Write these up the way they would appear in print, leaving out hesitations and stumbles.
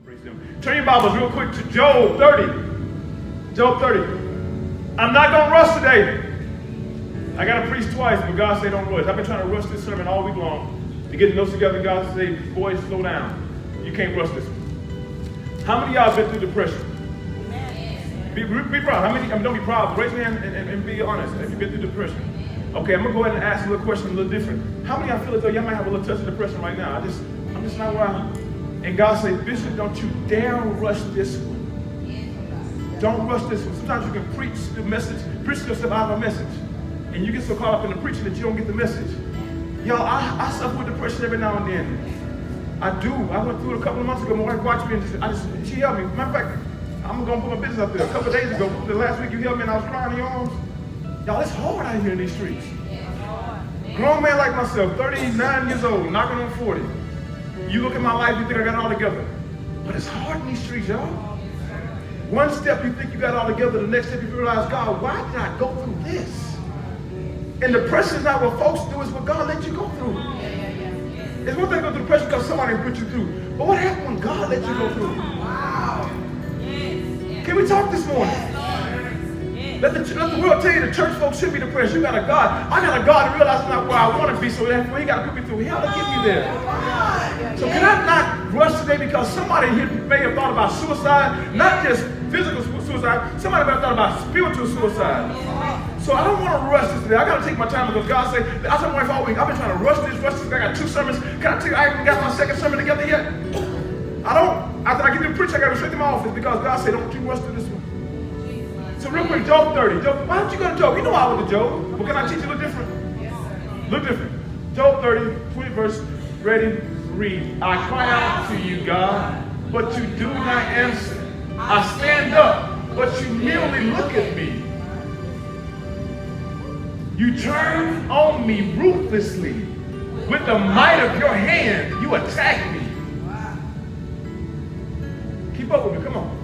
Praise him. Turn your Bibles real quick to Job 30. Job 30. I'm not going to rush today. I got to preach twice, but God said don't rush. I've been trying to rush this sermon all week long to get the notes together. God said, boys, slow down. You can't rush this one. How many of y'all have been through depression? Be proud. How many? Don't be proud. Raise your hand and be honest. Have you been through depression? Okay, I'm going to go ahead and ask a little question a little different. How many of y'all feel as though y'all might have a little touch of depression right now? I'm just not where I'm. And God said, Bishop, don't you dare rush this one. Don't rush this one. Sometimes you can preach the message, preach yourself out of a message. And you get so caught up in the preaching that you don't get the message. Y'all, I suffer with depression every now and then. I do. I went through it a couple of months ago. My wife watched me and she helped me. Matter of fact, I'm going to put my business out there. A couple of days ago, the last week you helped me and I was crying in your arms. Y'all, it's hard out here in these streets. Grown man like myself, 39 years old, knocking on 40. You look at my life, you think I got it all together. But it's hard in these streets, y'all. One step you think you got it all together, the next step you realize, God, why did I go through this? And depression is not what folks do, it's what God let you go through. It's one thing to go through depression because somebody put you through. But what happened when God let you go through? Can we talk this morning? Let the world tell you the church folks should be depressed. You got a God. I got a God that realizes not where I want to be, so therefore he got to put me through hell to get me there. So can I not rush today because somebody here may have thought about suicide, not just physical suicide, somebody may have thought about spiritual suicide. So I don't want to rush this today. I got to take my time because God said, I told my wife all week, I've been trying to rush this. I got 2 sermons. Can I tell you, I haven't got my second sermon together yet? I don't. After I get to preach, I got to straight to my office because God said, don't you rush through this one. So real quick, Job 30. Why don't you go to Job? You know I went to Job. But can I teach you a little different? Yes, sir. Look different. Job 30, 20 verse, ready, read. I cry out to you, God, but you do not answer. I stand up, but you merely look at me. You turn on me ruthlessly. With the might of your hand, you attack me. Keep up with me, come on.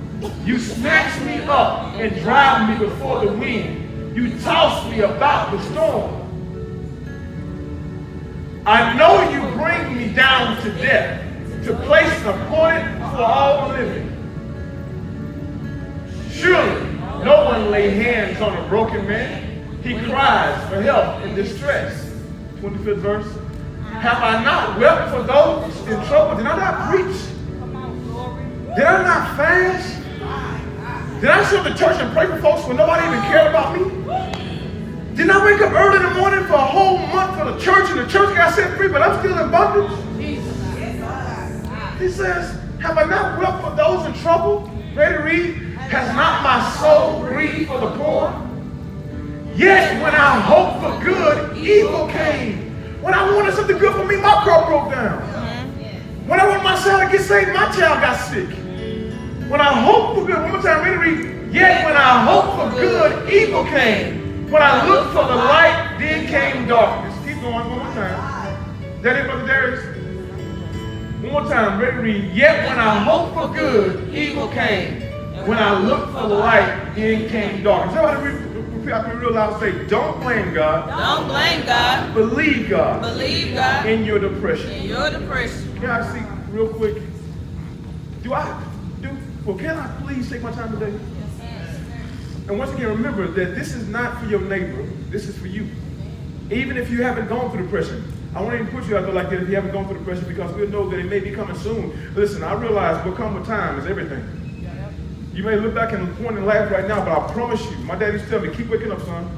You snatch me up and drive me before the wind. You toss me about the storm. I know you bring me down to death, to place appointed for all living. Surely no one lay hands on a broken man. He cries for help in distress. 25th verse. Have I not wept for those in trouble? Did I not preach? Did I not fast? Did I sit at the church and pray for folks when nobody even cared about me? Didn't I wake up early in the morning for a whole month for the church and the church got set free, but I'm still in bondage? He says, have I not wept for those in trouble? Ready to read? Has not my soul grieved for the poor? Yet when I hoped for good, evil came. When I wanted something good for me, my car broke down. When I wanted my child to get saved, my child got sick. When I hoped for good, one more time, ready to read. Yet when I hoped for good, evil came. When I looked for the light, then came darkness. Keep going, one more time. That it, Brother Darius? One more time, ready to read. Yet when I hoped for good, evil came. When I looked for the light, then came darkness. Somebody repeat after me real loud and say, don't blame God. Don't blame God. Believe God. Believe God. In your depression. In your depression. Can I see real quick? Can I please take my time today? Yes. And once again, remember that this is not for your neighbor. This is for you. Even if you haven't gone through depression. I won't even put you out there like that if you haven't gone through depression because we'll know that it may be coming soon. Listen, I realize what comes with time is everything. You may look back and point and laugh right now, but I promise you, my dad used to tell me, keep waking up, son.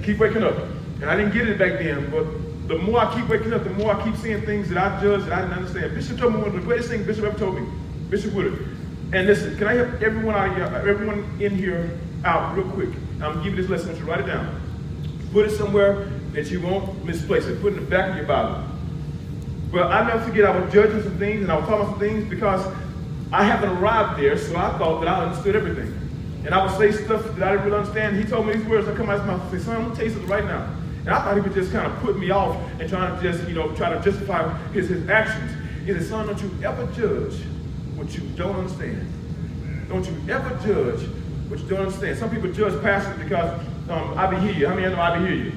Keep waking up. And I didn't get it back then, but the more I keep waking up, the more I keep seeing things that I judged that I didn't understand. Bishop told me one of the greatest things Bishop ever told me. Bishop Woodard. And listen, can I help everyone in here out real quick? I'm going to give you this lesson. I want you to write it down. Put it somewhere that you won't misplace it. Put it in the back of your Bible. Well, I never forget I was judging some things and I was talking about some things because I haven't arrived there, so I thought that I understood everything. And I would say stuff that I didn't really understand. He told me these words that come out of his mouth and say, son, I'm going to tell you something right now. And I thought he would just kind of put me off and try to just, try to justify his actions. He said, son, don't you ever judge what you don't understand. Don't you ever judge what you don't understand. Some people judge pastors because I be hear you. How many of you know I be hear you?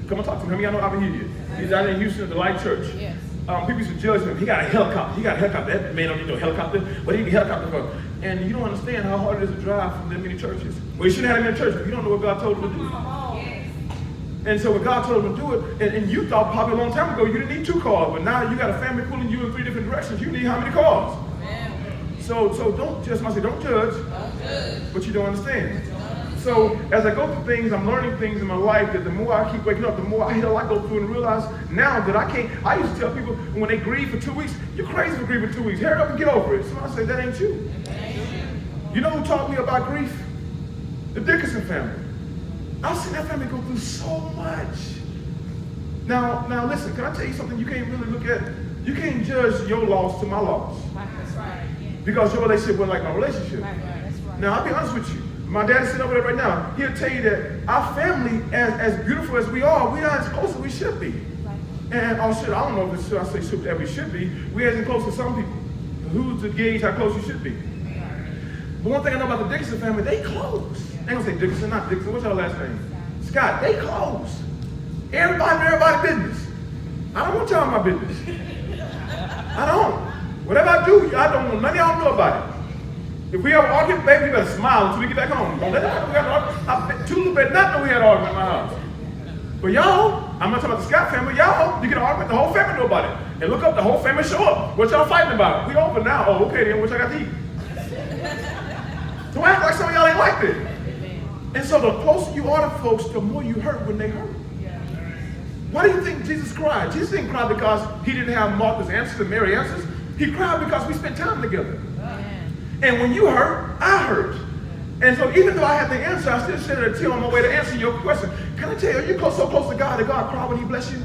Come on, talk to me. How many of y'all know I be hear you? He's out in Houston at the Light Church. Yes. people used to judge him. He got a helicopter. That man don't need no helicopter. What do you need a helicopter for? And you don't understand how hard it is to drive from that many churches. Well, you shouldn't have him in church, but you don't know what God told him to do. And so when God told him to do it, and you thought probably a long time ago you didn't need 2 cars, but now you got a family pulling you in 3 different directions. You need how many cars? So don't judge. I say don't judge, but you don't understand. So as I go through things, I'm learning things in my life that the more I keep waking up, the more I hit a lot go through and realize now that I can't. I used to tell people when they grieve for 2 weeks, you're crazy for grieving 2 weeks. Hurry up and get over it. Somebody say that ain't you. You know who taught me about grief? The Dickinson family. I've seen that family go through so much. Now listen, can I tell you something you can't really look at? You can't judge your loss to my loss. That's right. Because your relationship wasn't like my relationship. That's right. Now, I'll be honest with you. My dad's sitting over there right now. He'll tell you that our family, as beautiful as we are, we aren't as close as we should be. And I don't know if it's should I say should that we should be. We ain't as close as some people. Who's to gauge how close you should be? But one thing I know about the Dickinson family, they close. I ain't gonna say Dickinson, not Dickinson. What's your last name? Scott. They close. Everybody's business. I don't want to tell my business. I don't. Whatever I do, I don't want none of y'all know about it. If we have an argument, baby, we better smile until we get back home. Don't let them know we had an argument. Tulu better not know we had an argument in my house. But y'all, I'm not talking about the Scott family, y'all, you get an argument, the whole family know about it. And look up, the whole family show up. What y'all fighting about? We over now. Oh, okay then, what y'all got to eat? Don't act like some of y'all ain't like that. And so the closer you are to folks, the more you hurt when they hurt. Why do you think Jesus cried? Jesus didn't cry because he didn't have Martha's answers and Mary's answers. He cried because we spent time together. And when you hurt, I hurt. And so even though I have the answer, I still shed a tear on my way to answer your question. Can I tell you, are you so close to God that God cried when he blessed you?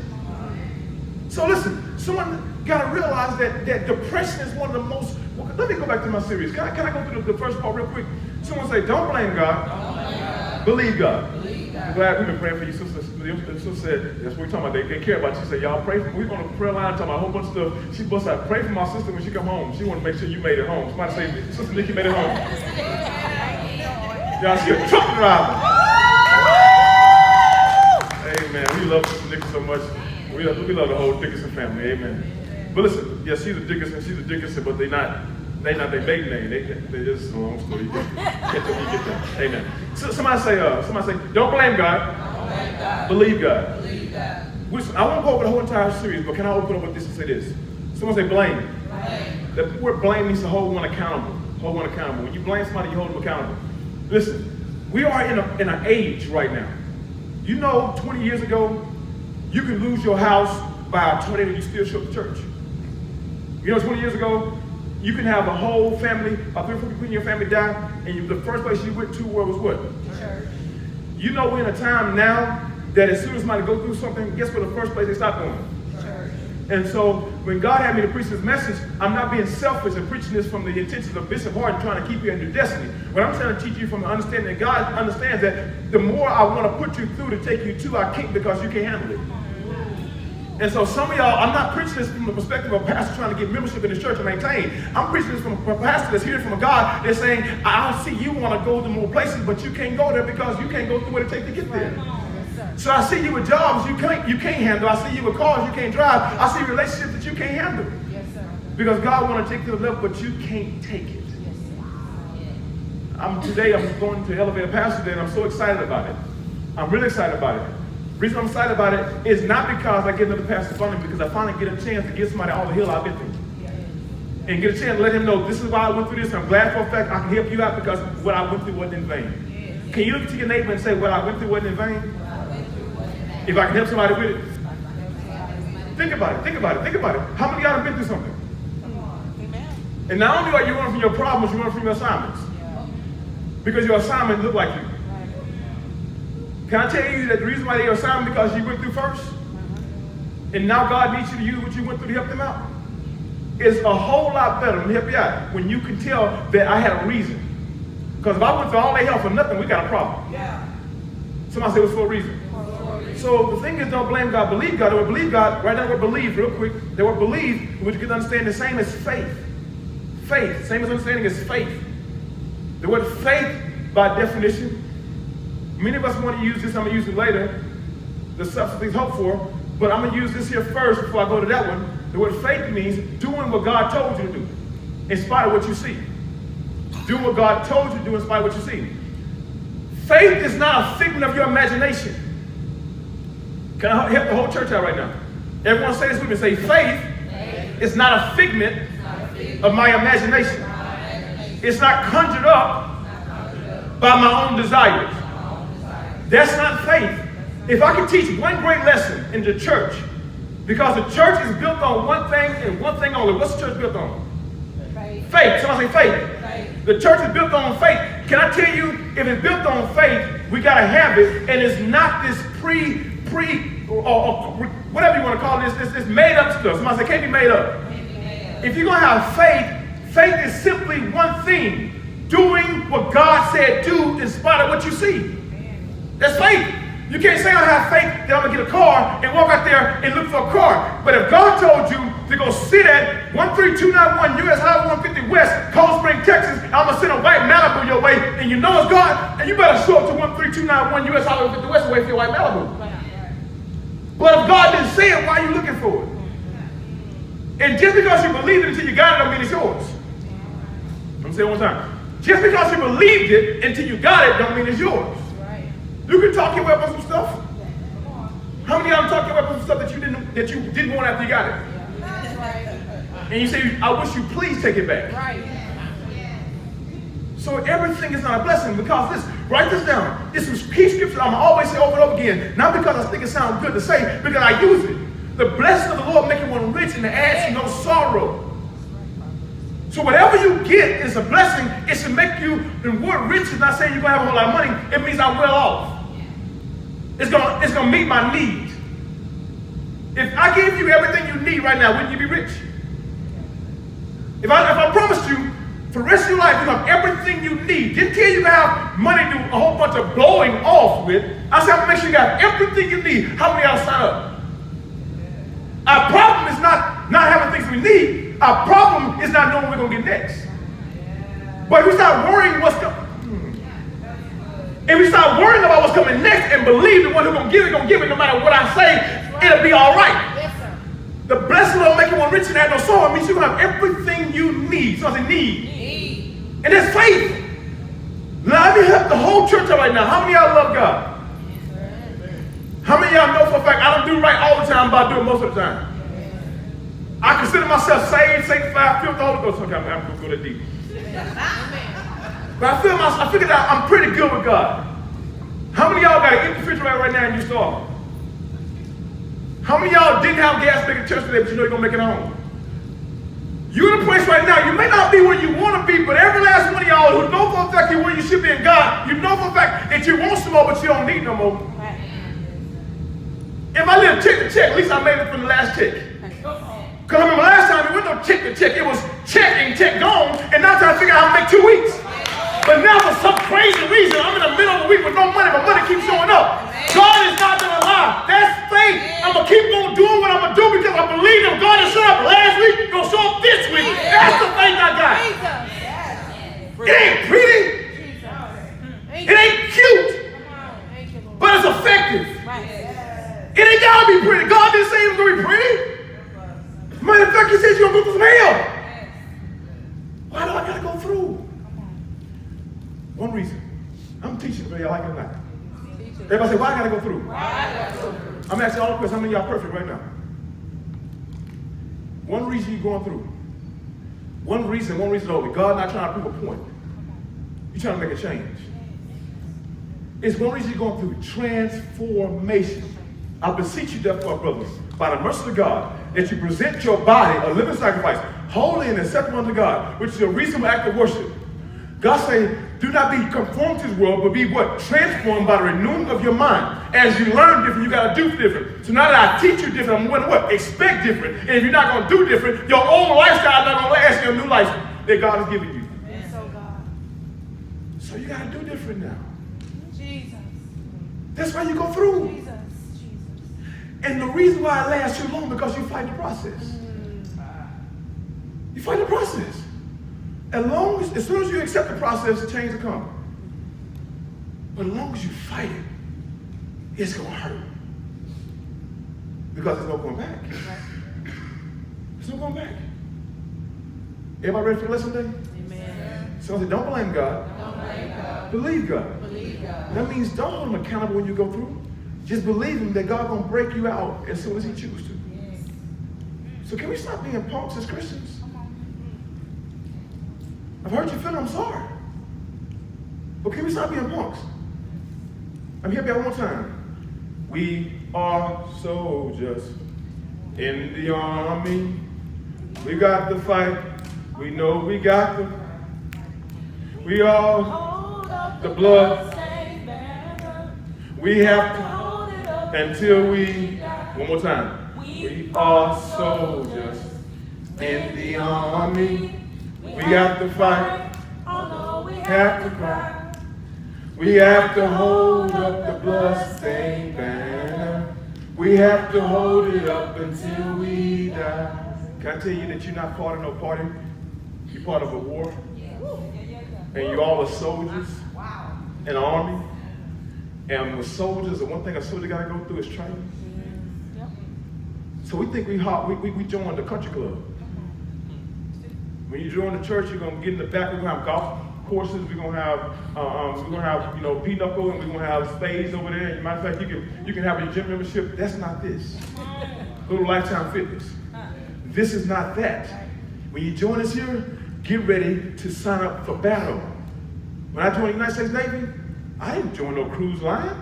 So listen, someone got to realize that depression is one of the most, let me go back to my series. Can I go through the first part real quick? Someone say, don't blame God. Don't blame God. Believe God. I'm glad we've been praying for you, sister. The sister said, that's what we're talking about. They care about you. She said, y'all pray for me. We're on a prayer line talking about a whole bunch of stuff. She busts out, pray for my sister when she come home. She want to make sure you made it home. Somebody say, Sister Nikki made it home. Y'all, she a truck driver. Amen. We love Sister Nikki so much. We love the whole Dickinson family. Amen. But listen, yes, she's a Dickinson, but they're not their maiden name. They just a long story. You get that. Amen. So somebody say, don't blame God. Don't blame God. Believe God. Believe God. I won't go over the whole entire series, but can I open up with this and say this? Someone say blame. Blame. The word blame means to hold one accountable. Hold one accountable. When you blame somebody, you hold them accountable. Listen, we are in an age right now. You know, 20 years ago, you could lose your house by a tornado and you still show up to church. You know, 20 years ago, you can have a whole family, 3 or 4 people in your family die, and the first place you went to was what? Church. You know we're in a time now that as soon as somebody goes through something, guess what the first place they stop going? Church. And so when God had me to preach this message, I'm not being selfish and preaching this from the intentions of Bishop Hart trying to keep you in your destiny. But I'm trying to teach you from the understanding that God understands that the more I want to put you through to take you to, I can't because you can't handle it. And so some of y'all, I'm not preaching this from the perspective of a pastor trying to get membership in his church and maintain. I'm preaching this from a pastor that's hearing from a God that's saying, I see you want to go to more places, but you can't go there because you can't go through what it takes to get there. So I see you with jobs you can't handle. I see you with cars you can't drive. I see relationships that you can't handle. Yes, sir. Because God wants to take you to the level, but you can't take it. Yes, sir. Today I'm going to Elevator Pastor Day, and I'm so excited about it. I'm really excited about it. The reason I'm excited about it is not because I get another pastor funding, because I finally get a chance to give somebody all the hill I've been through. And get a chance to let him know this is why I went through this. I'm glad for a fact I can help you out because what I went through wasn't in vain. Yes. Can you look to your neighbor and say, what I went through wasn't in vain? If I can help somebody with it. Think about it. How many of y'all have been through something? And not only are you running from your problems, you're running from your assignments. Because your assignment look like you. Can I tell you that the reason why they are assigned because you went through first? And now God needs you to use what you went through to help them out? It's a whole lot better, let me help you out, when you can tell that I had a reason. Because if I went through all their help for nothing, we got a problem. Yeah. Somebody say it was for a reason. So the thing is, don't blame God, believe God. The word believe God, right now the word believe, real quick. The word believe, which you can understand the same as faith. Faith, same as understanding is faith. The word faith, by definition, many of us want to use this, I'm going to use it later, the substance things hoped for, But I'm going to use this here first before I go to that one. The word faith means doing what God told you to do, in spite of what you see. Do what God told you to do in spite of what you see. Faith is not a figment of your imagination. Can I help the whole church out right now? Everyone say this with me. Say, faith is not a figment of my imagination. It's not conjured up by my own desires. That's not faith. If I could teach one great lesson in the church, because the church is built on one thing and one thing only. What's the church built on? Faith. Somebody say faith. The church is built on faith. Can I tell you, if it's built on faith, we got to have it, and it's not this or whatever you want to call this made up stuff. Somebody say, can't be made up. If you're going to have faith, faith is simply one thing, doing what God said do in spite of what you see. That's faith. You can't say I have faith that I'm going to get a car and walk out there and look for a car. But if God told you to go sit at 13291 US Highway 150 West, Cold Spring, Texas, I'm going to send a white Malibu your way, and you know it's God, and you better show up to 13291 US Highway 150 West and wait for your white Malibu. But if God didn't say it, why are you looking for it? And just because you believe it until you got it, don't mean it's yours. I'm going to say it one time. Just because you believed it until you got it, don't mean it's yours. You can talk your way up on some stuff. How many of y'all talk your way up on some stuff that you didn't want after you got it? And you say, I wish you please take it back. So everything is not a blessing because this, write this down. It's some key scriptures I'm always say over and over again. Not because I think it sounds good to say, because I use it. The blessing of the Lord maketh one rich and adds no sorrow. So whatever you get is a blessing. It should make you, the word rich is not saying you're going to have a whole lot of money. It means I'm well off. It's gonna meet my need. If I gave you everything you need right now, wouldn't you be rich? If I promised you for the rest of your life you have everything you need, didn't tell you to have money to do a whole bunch of blowing off with. I said I'm gonna make sure you got everything you need. How many of y'all sign up? Our problem is not having things we need. Our problem is not knowing what we're gonna get next. But if we start worrying what's coming. If we start worrying about what's coming next and believe the one who's going to give it no matter what I say, it'll be all right. Yes, sir. The blessing will make you one rich and add no sorrow. It means you're going to have everything you need. So I say need. And that's faith. Now let me help the whole church out right now. How many of y'all love God? How many of y'all know for a fact I don't do right all the time, but I do it most of the time? I consider myself saved, sanctified, filled with the Holy Ghost. Sometimes I'm going to go that deep. But I figured out I'm pretty good with God. How many of y'all got an empty refrigerator right now and you starving? How many of y'all didn't have gas to make a church today, but you know you're going to make it home? You're in a place right now, you may not be where you want to be, but every last one of y'all who know for a fact you're where you should be in God, you know for a fact that you want some more, but you don't need no more. If I live check to check, at least I made it from the last check. Because I remember last time, it wasn't no check to check, it was check and check gone, and now I'm trying to figure out how to make 2 weeks. But now for some crazy reason, I'm in the middle of the week with no money, but money keeps showing up. God is not going to lie. That's faith. I'm going to keep on doing what I'm going to do because I believe if God has showed up last week, he's going to show up this week. That's the faith I got. It ain't pretty. It ain't cute. But it's effective. It ain't got to be pretty. God didn't say it was going to be pretty. Matter of fact, he says you're going to go through some hell. Why do I got to go through? One reason. I'm teaching whether y'all like it or not. Everybody say, why I gotta go through? I'm asking all the questions. How many of y'all perfect right now? One reason you're going through. One reason only. God not trying to prove a point. You're trying to make a change. It's one reason you're going through transformation. I beseech you, therefore, brothers, by the mercy of God, that you present your body a living sacrifice, holy and acceptable unto God, which is a reasonable act of worship. God saying, do not be conformed to this world, but be what? Transformed by the renewing of your mind. As you learn different, you got to do different. So now that I teach you different, I'm going to what? Expect different. And if you're not going to do different, your old lifestyle is not going to last you a new life that God has given you. So you got to do different now. Jesus. That's why you go through. Jesus. And the reason why it lasts too long because you fight the process. You fight the process. As soon as you accept the process, the change will come. But as long as you fight it, it's going to hurt. Because there's no going back. There's no going back. Everybody ready for the lesson today? Amen. So I said, don't blame God. Don't blame God. Believe God. Believe God. That means don't hold him accountable when you go through. Just believe him that God's going to break you out as soon as he chooses to. Yes. So can we stop being punks as Christians? I've heard you feel I'm sorry. But can we stop being punks? I'm here one more time. We are soldiers in the army. We got to fight. We know we got to. We all Hold up the blood. stained banner. We have to Hold it up until we. One more time. We are soldiers in the army. We got to fight. Although we Have to cry. We have to hold up the bloodstained banner. We have to hold it up until we die. Can I tell you that you're not part of no party? You're part of a war. And you all are soldiers in an army. And with soldiers, the one thing a soldier got to go through is training. So we think we joined the country club. When you join the church, you're going to get in the back. We're going to have golf courses. We're going to have pinochle, and we're going to have spades over there. As a matter of fact, you can have your gym membership. That's not this. Go to Lifetime Fitness. This is not that. When you join us here, get ready to sign up for battle. When I joined the United States Navy, I didn't join no cruise line.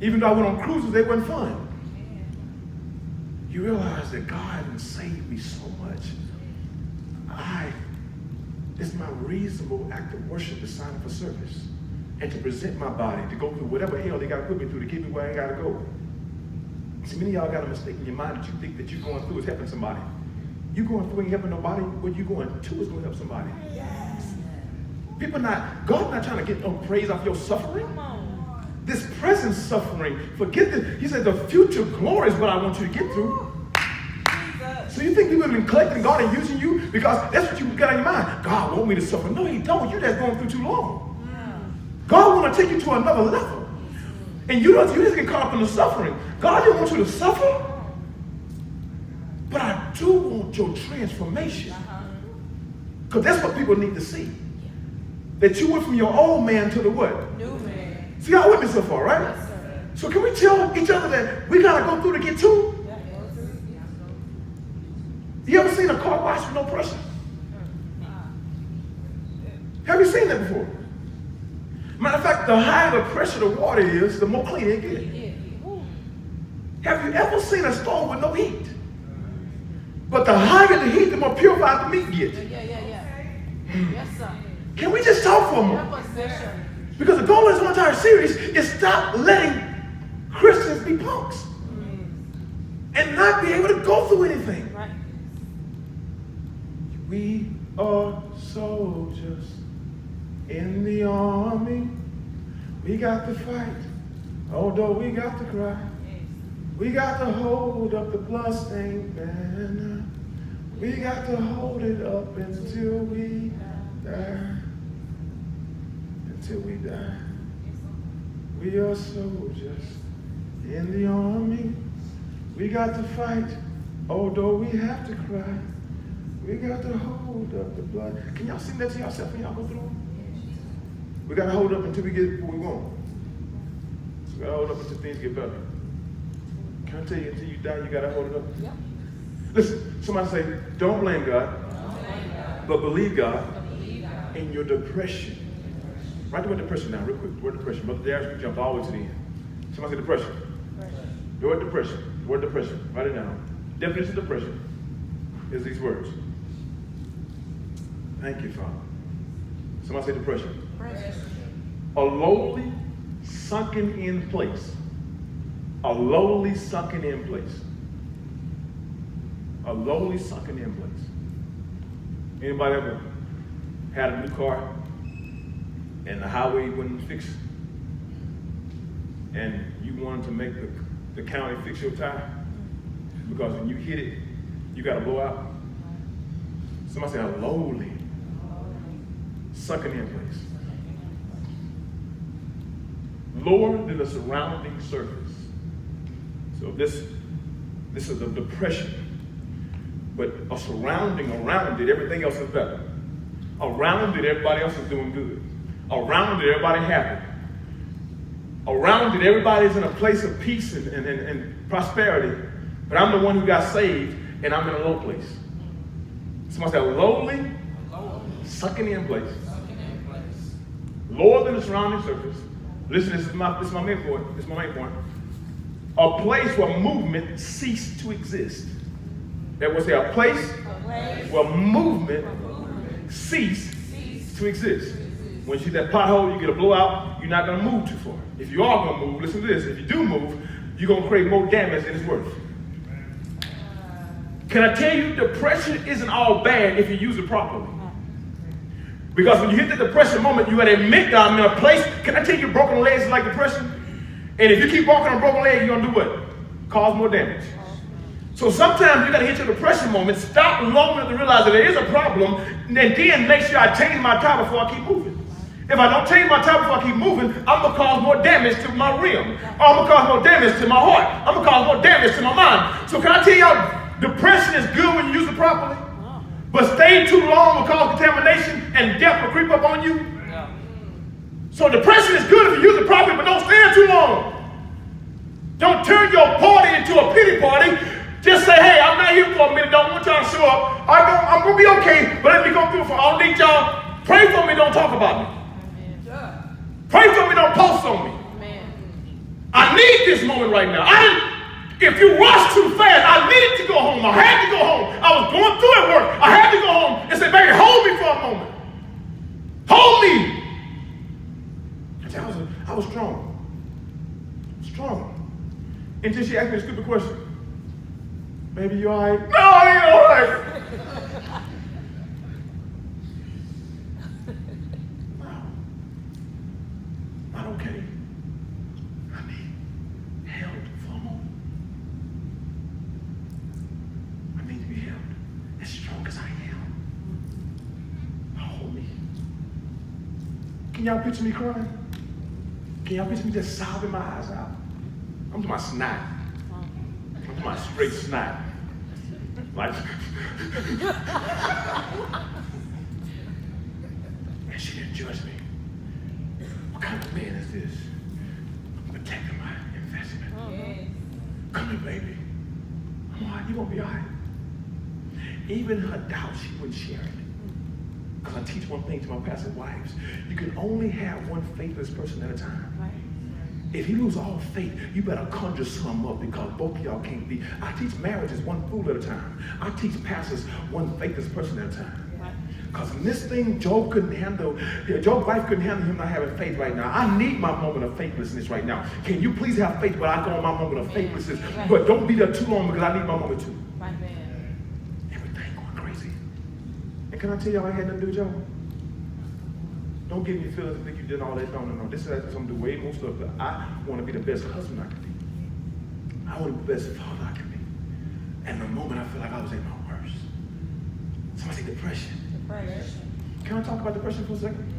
Even though I went on cruises, they weren't fun. You realize that God has saved me so much. It's my reasonable act of worship to sign up for service and to present my body, to go through whatever hell they got to put me through to get me where I got to go. See, many of y'all got a mistake in your mind that you think that you're going through is helping somebody. You going through ain't helping nobody. What you going to is going to help somebody. Yes. God's not trying to get no praise off your suffering. This present suffering, forget this. He said the future glory is what I want you to get through. So you think you've been collecting God and using you because that's what you got in your mind. God want me to suffer. No, he don't. You're just going through too long. God want to take you to another level. And you just get caught up in the suffering. God didn't want you to suffer. But I do want your transformation. Because that's what people need to see. That you went from your old man to the what? New man. See, y'all with me so far, right? Yes, sir. So can we tell each other that we got to go through to get to? You ever seen a car wash with no pressure? Have you seen that before? Matter of fact, the higher the pressure the water is, the more clean it gets. Have you ever seen a stove with no heat? But the higher the heat, the more purified the meat gets. Yes, sir. Can we just talk for a moment? Because the goal of this entire series is stop letting Christians be punks and not be able to go through anything. Right. We are soldiers in the army. We got to fight, although we got to cry. We got to hold up the bloodstained banner. We got to hold it up until we die. Until we die. We are soldiers in the army. We got to fight, although we have to cry. We got to hold up the blood. Can y'all sing that to yourself when y'all go through? We got to hold up until we get what we want. So we got to hold up until things get better. Can I tell you, until you die, you got to hold it up? Yep. Listen, somebody say, don't blame God, but believe God in your depression. Write the word depression down real quick. The word depression. Brother Darius, we jumped all the way to the end. Somebody say depression. The word depression. The word depression. Write it down. Definition of depression is these words. Thank you, Father. Somebody say depression. A lowly, sunken in place. A lowly, sunken in place. A lowly, sunken in place. Anybody ever had a new car and the highway wasn't fixed and you wanted to make the county fix your tire because when you hit it, you got to blow out? Somebody say a lowly, sunken in place. Lower than the surrounding surface. So if this This is the depression. But a surrounding around it, everything else is better. Around it, everybody else is doing good. Around it, everybody happy. Around it, everybody's in a place of peace and prosperity. But I'm the one who got saved, and I'm in a low place. Somebody said, lowly, sucking in place. Lower than the surrounding surface. Listen, this is my main point. This is my main point. A place where movement ceased to exist. There was a place where movement ceased to exist. When you see that pothole, you get a blowout, you're not going to move too far. If you are going to move, listen to this. If you do move, you're going to create more damage than it's worth. Can I tell you, depression isn't all bad if you use it properly. Because when you hit the depression moment, you got to admit that I'm in a place. Can I tell you, broken legs is like depression? And if you keep walking on broken legs, you're going to do what? Cause more damage. So sometimes you got to hit your depression moment, stop long enough to realize that there is a problem, and then make sure I change my tire before I keep moving. If I don't change my tire before I keep moving, I'm going to cause more damage to my rim. Or I'm going to cause more damage to my heart. I'm going to cause more damage to my mind. So can I tell y'all, depression is good when you use it properly, but staying too long will cause contamination and death will creep up on you. So depression is good if you use it properly, but don't stay too long. Don't turn your party into a pity party. Just say, hey, I'm not here for a minute. Don't want y'all to show up. I'm going to be okay, but let me go through for all need y'all. Pray for me, don't talk about me. Pray for me, don't post on me. I need this moment right now. If you rush too fast, I needed to go home. I had to go home. I was going through at work. I had to go home and say, baby, hold me for a moment. Hold me. I was strong. Strong. Until she asked me a stupid question. Baby, you all right? No, I ain't all right. No. Not okay. I need held for a moment. I need to be held as strong as I am. Hold me. Can y'all picture me crying? Can y'all picture me just sobbing my eyes out? I'm to my snot. I'm to my straight snot. Like, and she didn't judge me. What kind of man is this? I'm protecting my investment. Come here, baby. I'm all right. You gonna be all right. Even her doubt, she wouldn't share it. Because I teach one thing to my pastor wives. You can only have one faithless person at a time. If you lose all faith, you better conjure some up because both of y'all can't be. I teach marriages one fool at a time. I teach pastors one faithless person at a time. Because in this thing, Job's wife couldn't handle him not having faith right now. I need my moment of faithlessness right now. Can you please have faith when I go on my moment of faithlessness? But don't be there too long because I need my moment too. Everything going crazy. And can I tell y'all I had nothing to do with y'all? Don't give me feelings and think you did all that. No. This is I'm do way more stuff. But I want to be the best husband I can be. I want to be the best father I can be. And the moment I feel like I was at my worst. Somebody say depression. Can I talk about depression for a second?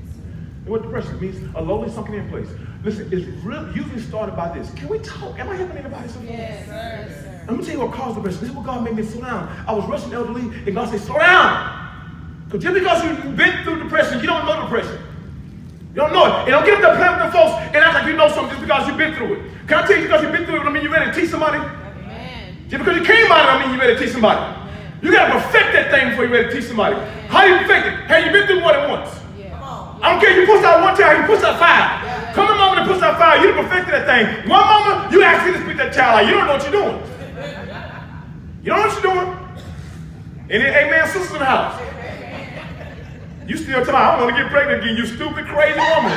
What depression means? A lowly sunken in place. Listen, it's really usually started by this. Can we talk? Am I helping anybody so far? Yes, sir. Let me tell you what caused depression. This is what God made me slow down. I was rushing elderly, and God said, slow down. Because just because you've been through depression, you don't know depression. You don't know it. And don't get up there playing with the folks and act like you know something just because you've been through it. Can I tell you, because you've been through it, I mean you're ready to teach somebody? Amen. Just because you came out of it, I mean you're ready to teach somebody. Amen. You got to perfect that thing before you're ready to teach somebody. Amen. How do you perfect it? Have you been through more than once? Yeah. I don't care if you push out one time, you push out five. Yeah. Come a moment and push out five, you done perfected that thing. One moment, you actually just spit that child out. You don't know what you're doing. You don't know what you're doing. And then, amen, sisters in the house. You still tell me, I don't want to get pregnant again, you stupid, crazy woman.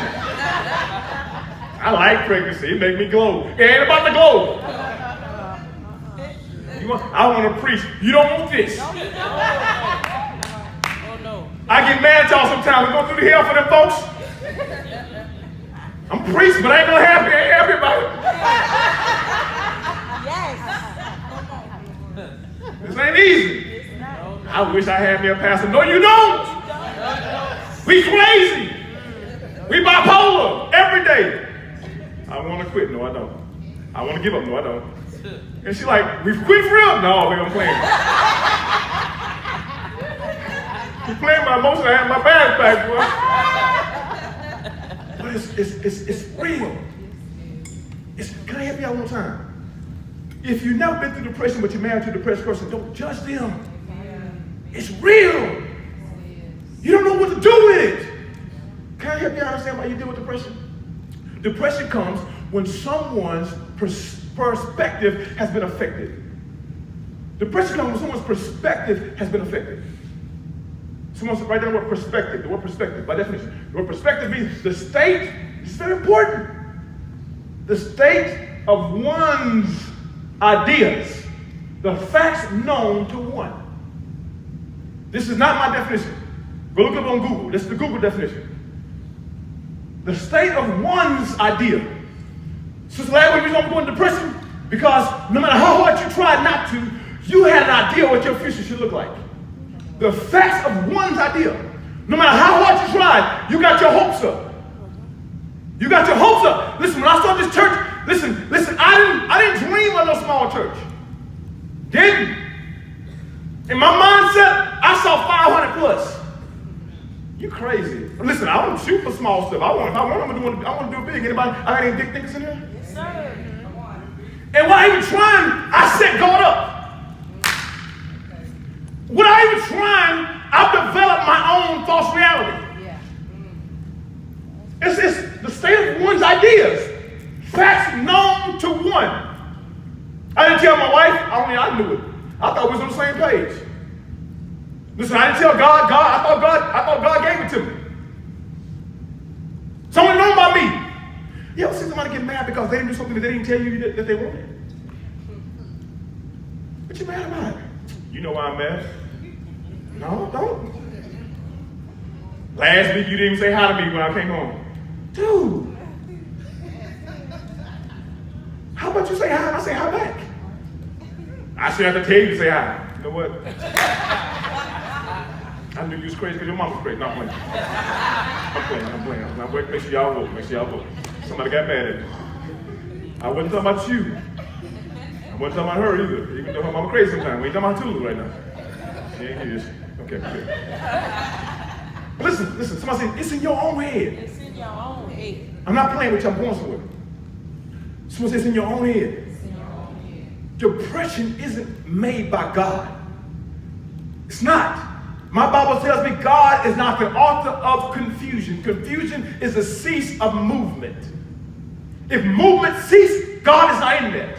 I like pregnancy. It make me glow. It ain't about the glow. I want to preach. You don't want this. Oh, no. I get mad at y'all sometimes. We go through the hell for them folks. I'm preaching, but I ain't going to have everybody. Yes. This ain't easy. I wish I had me a pastor. No, you don't. We crazy. We bipolar every day. I want to quit. No, I don't. I want to give up. No, I don't. And she's like, we quit for real? No, I'm playing. He's playing my emotion. I had my bag back, boy. But it's real. Can I help you out one time? If you've never been through depression, but you're married to a depressed person, don't judge them. It's real. You don't know what to do with it. Can I help you understand why you deal with depression? Depression comes when someone's perspective has been affected. Depression comes when someone's perspective has been affected. Someone write down the word perspective. The word perspective, by definition. The word perspective means the state, it's very important. The state of one's ideas, the facts known to one. This is not my definition. Go look it up on Google. This is the Google definition. The state of one's idea. Sister Larry, the reason I'm going to depression, because no matter how hard you tried not to, you had an idea what your future should look like. The facts of one's idea. No matter how hard you tried, you got your hopes up. You got your hopes up. Listen, when I started this church, listen, I didn't dream of no small church. Didn't. In my mindset, I saw 500 plus. You crazy. Listen, I don't shoot for small stuff. I want to do it big. Anybody? I got any big thinkers in here? Yes, sir. And while even trying, I set God up. Without even trying, I've developed my own false reality. Yeah. It's the state of one's ideas. Facts known to one. I didn't tell my wife, I knew it. I thought we was on the same page. Listen, I didn't tell God, I thought God gave it to me. Someone know about me. You ever see somebody get mad because they didn't do something that they didn't tell you that they wanted? What you mad about? You know why I'm mad. No, don't. Last week you didn't even say hi to me when I came home. Dude. How about you say hi and I say hi back? I should have to tell you to say hi. You know what? I knew you was crazy because your mom was crazy. No, I'm playing. I'm playing. Make sure y'all vote. Somebody got mad at me. I wasn't talking about you. I wasn't talking about her either. Even though her mama crazy sometimes. We ain't talking about Tulu right now. She ain't here. Okay. But listen. Somebody said, it's in your own head. It's in your own head. I'm not playing with you. I'm going somewhere. Someone says it's in your own head. It's in your own head. Depression isn't made by God. It's not. My Bible tells me God is not the author of confusion. Confusion is a cease of movement. If movement cease, God is not in that.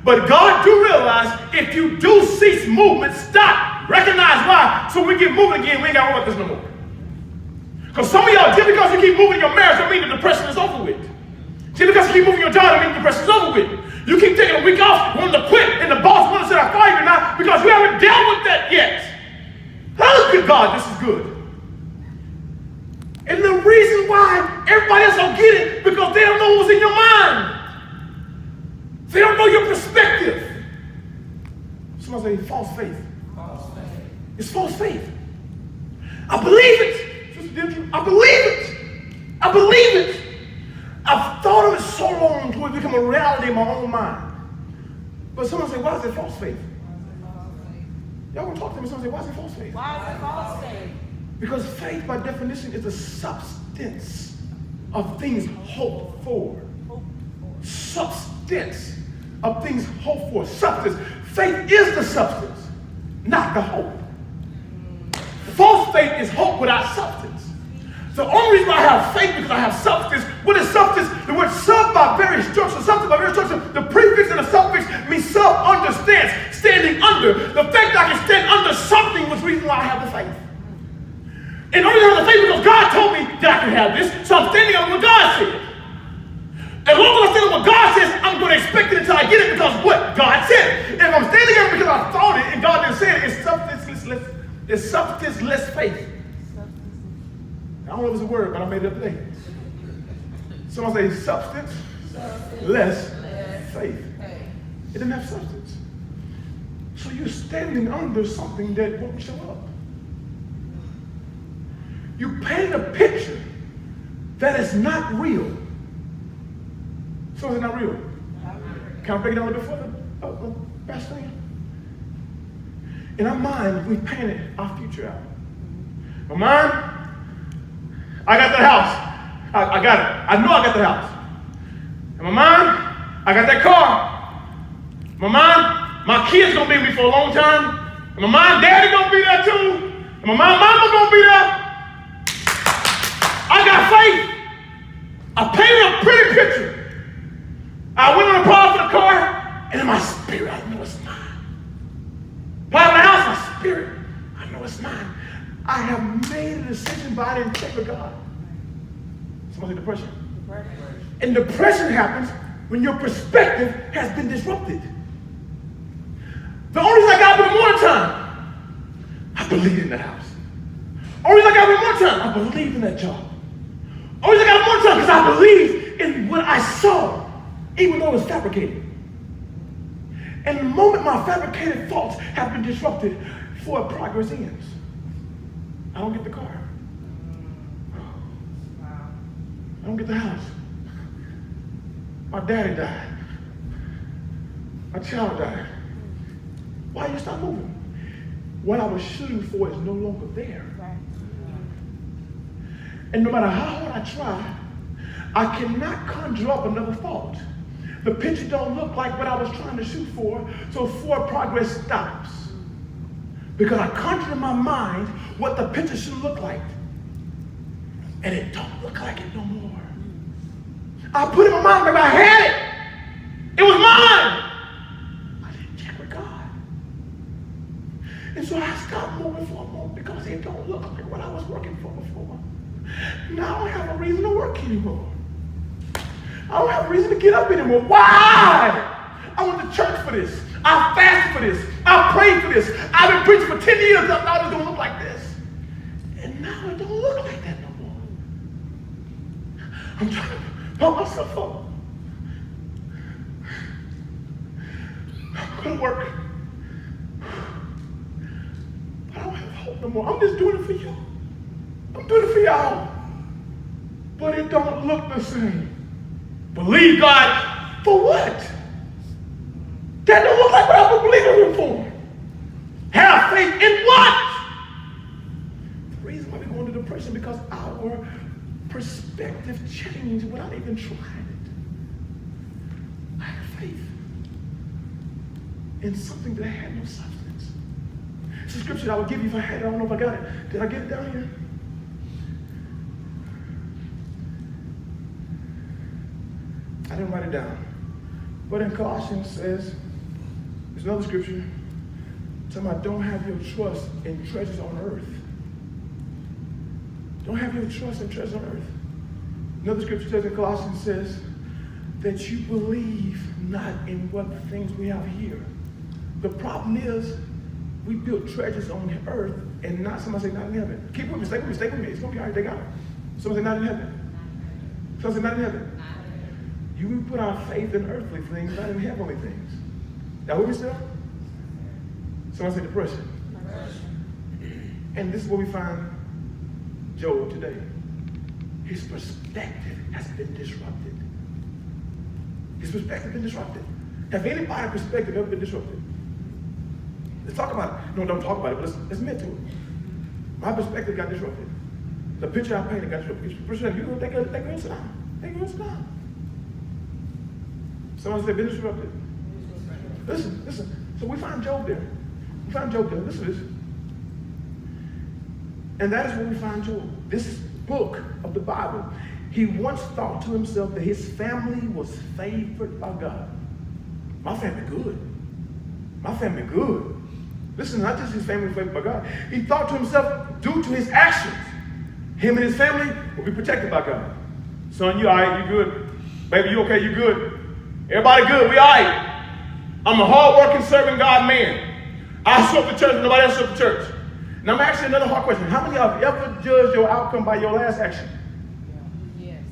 But God do realize if you do cease movement, stop. Recognize why. So we get moving again, we ain't got to worry about this no more. Because some of y'all, just because you keep moving your marriage, don't mean the depression is over with. Just because you keep moving your job, don't mean the depression is over with. You keep taking a week off, wanting to quit, and the boss wants to say, I fire you now, because you haven't dealt with that yet. Look at God, this is good. And the reason why everybody else don't get it, because they don't know what's in your mind. They don't know your perspective. Somebody say false faith. False faith. It's false faith. I believe it. Sister Deirdre, I believe it. I believe it. I've thought of it so long until it become a reality in my own mind. But someone say, why is it false faith? Y'all want to talk to me? Someone say, why is it false faith? Why is it false faith? Because faith, by definition, is the substance of things hoped for. Substance of things hoped for. Substance. Faith is the substance, not the hope. False faith is hope without substance. The only reason why I have faith because I have substance. What is substance? The word sub by very structure. Substance by very structure. The prefix and the suffix means sub understands, standing under. The fact that I can stand under something was the reason why I have the faith. And only have the faith because God told me that I can have this, so I'm standing on what God said. As long as I stand on what God says, I'm going to expect it until I get it because what God said. If I'm standing on it because I thought it and God didn't say it, it's substanceless faith. I don't know if it's a word, but I made it up today. Someone say substance-less faith. It didn't have substance. So you're standing under something that won't show up. You paint a picture that is not real. So it's not real. Can I break it down a little bit further? Pastor? In our mind, we painted our future out. My mind, I got the house. I got it. I know I got the house. In my mind, I got that car. In my mind, my kids gonna be with me for a long time. In my mind, daddy gonna be there too. In my mind, mama gonna be there. I got faith. I painted a pretty picture. I went on the power for the car, and in my spirit, I know it's mine. Part of the house, my spirit, I know it's mine. I have made a decision, but I didn't check with God. Somebody say depression. And depression happens when your perspective has been disrupted. The only reason I got up in the morning time, I believed in the house. Only reason I got up in the morning time, I believed in that job. Only reason I got up in the morning time, because I believed in what I saw, even though it was fabricated. And the moment my fabricated thoughts have been disrupted, forward progress ends. I don't get the car. I don't get the house. My daddy died. My child died. Why you stop moving? What I was shooting for is no longer there. And no matter how hard I try, I cannot conjure up another thought. The picture don't look like what I was trying to shoot for, so forward progress stops. Because I conjured in my mind what the picture should look like. And it don't look like it no more. I put it in my mind, maybe I had it. It was mine. I didn't check with God. And so I stopped moving for a moment because it don't look like what I was working for before. Now I don't have a reason to work anymore. I don't have a reason to get up anymore. Why? I went to church for this. I fasted for this. I prayed for this. I've been preaching for 10 years. I thought it was going to look like this. And now it don't look like that no more. I'm trying to pump myself up. I'm going to work. But I don't have hope no more. I'm just doing it for you. I'm doing it for y'all. But it don't look the same. Believe God for what? That don't look like what I was believing Him for. Have faith in what? The reason why we're going to depression because our perspective changed without even trying it. I had faith in something that had no substance. It's a scripture that I would give you if I had it. I don't know if I got it. Did I get it down here? I didn't write it down. But in Colossians says, there's another scripture, talking about don't have your trust in treasures on earth. Don't have your trust in treasures on earth. Another scripture says in Colossians says that you believe not in what things we have here. The problem is we build treasures on earth and not, somebody say not in heaven. Keep with me, stay with me, stay with me. It's going to be all right, they got it. Somebody say not in heaven. Somebody say not in heaven. You put our faith in earthly things, not in heavenly things. Y'all with me still? Someone say depression. And this is where we find Job today. His perspective has been disrupted. His perspective has been disrupted. Have anybody's perspective ever been disrupted? Let's talk about it. No, don't talk about it, but let's admit to it. My perspective got disrupted. The picture I painted got disrupted. You go, they go sit down. They go sit down. Someone said, been disrupted. Listen. So we find Job there. Listen to this. And that is where we find Job. This book of the Bible. He once thought to himself that his family was favored by God. My family good. My family good. Listen, not just his family favored by God. He thought to himself, due to his actions, him and his family will be protected by God. Son, you all right? You good? Baby, you okay? You good? Everybody good? We all right? I'm a hard-working, serving God man. I show up to church, nobody else show up to church. Now I'm asking another hard question. How many of you ever judged your outcome by your last action? Yes.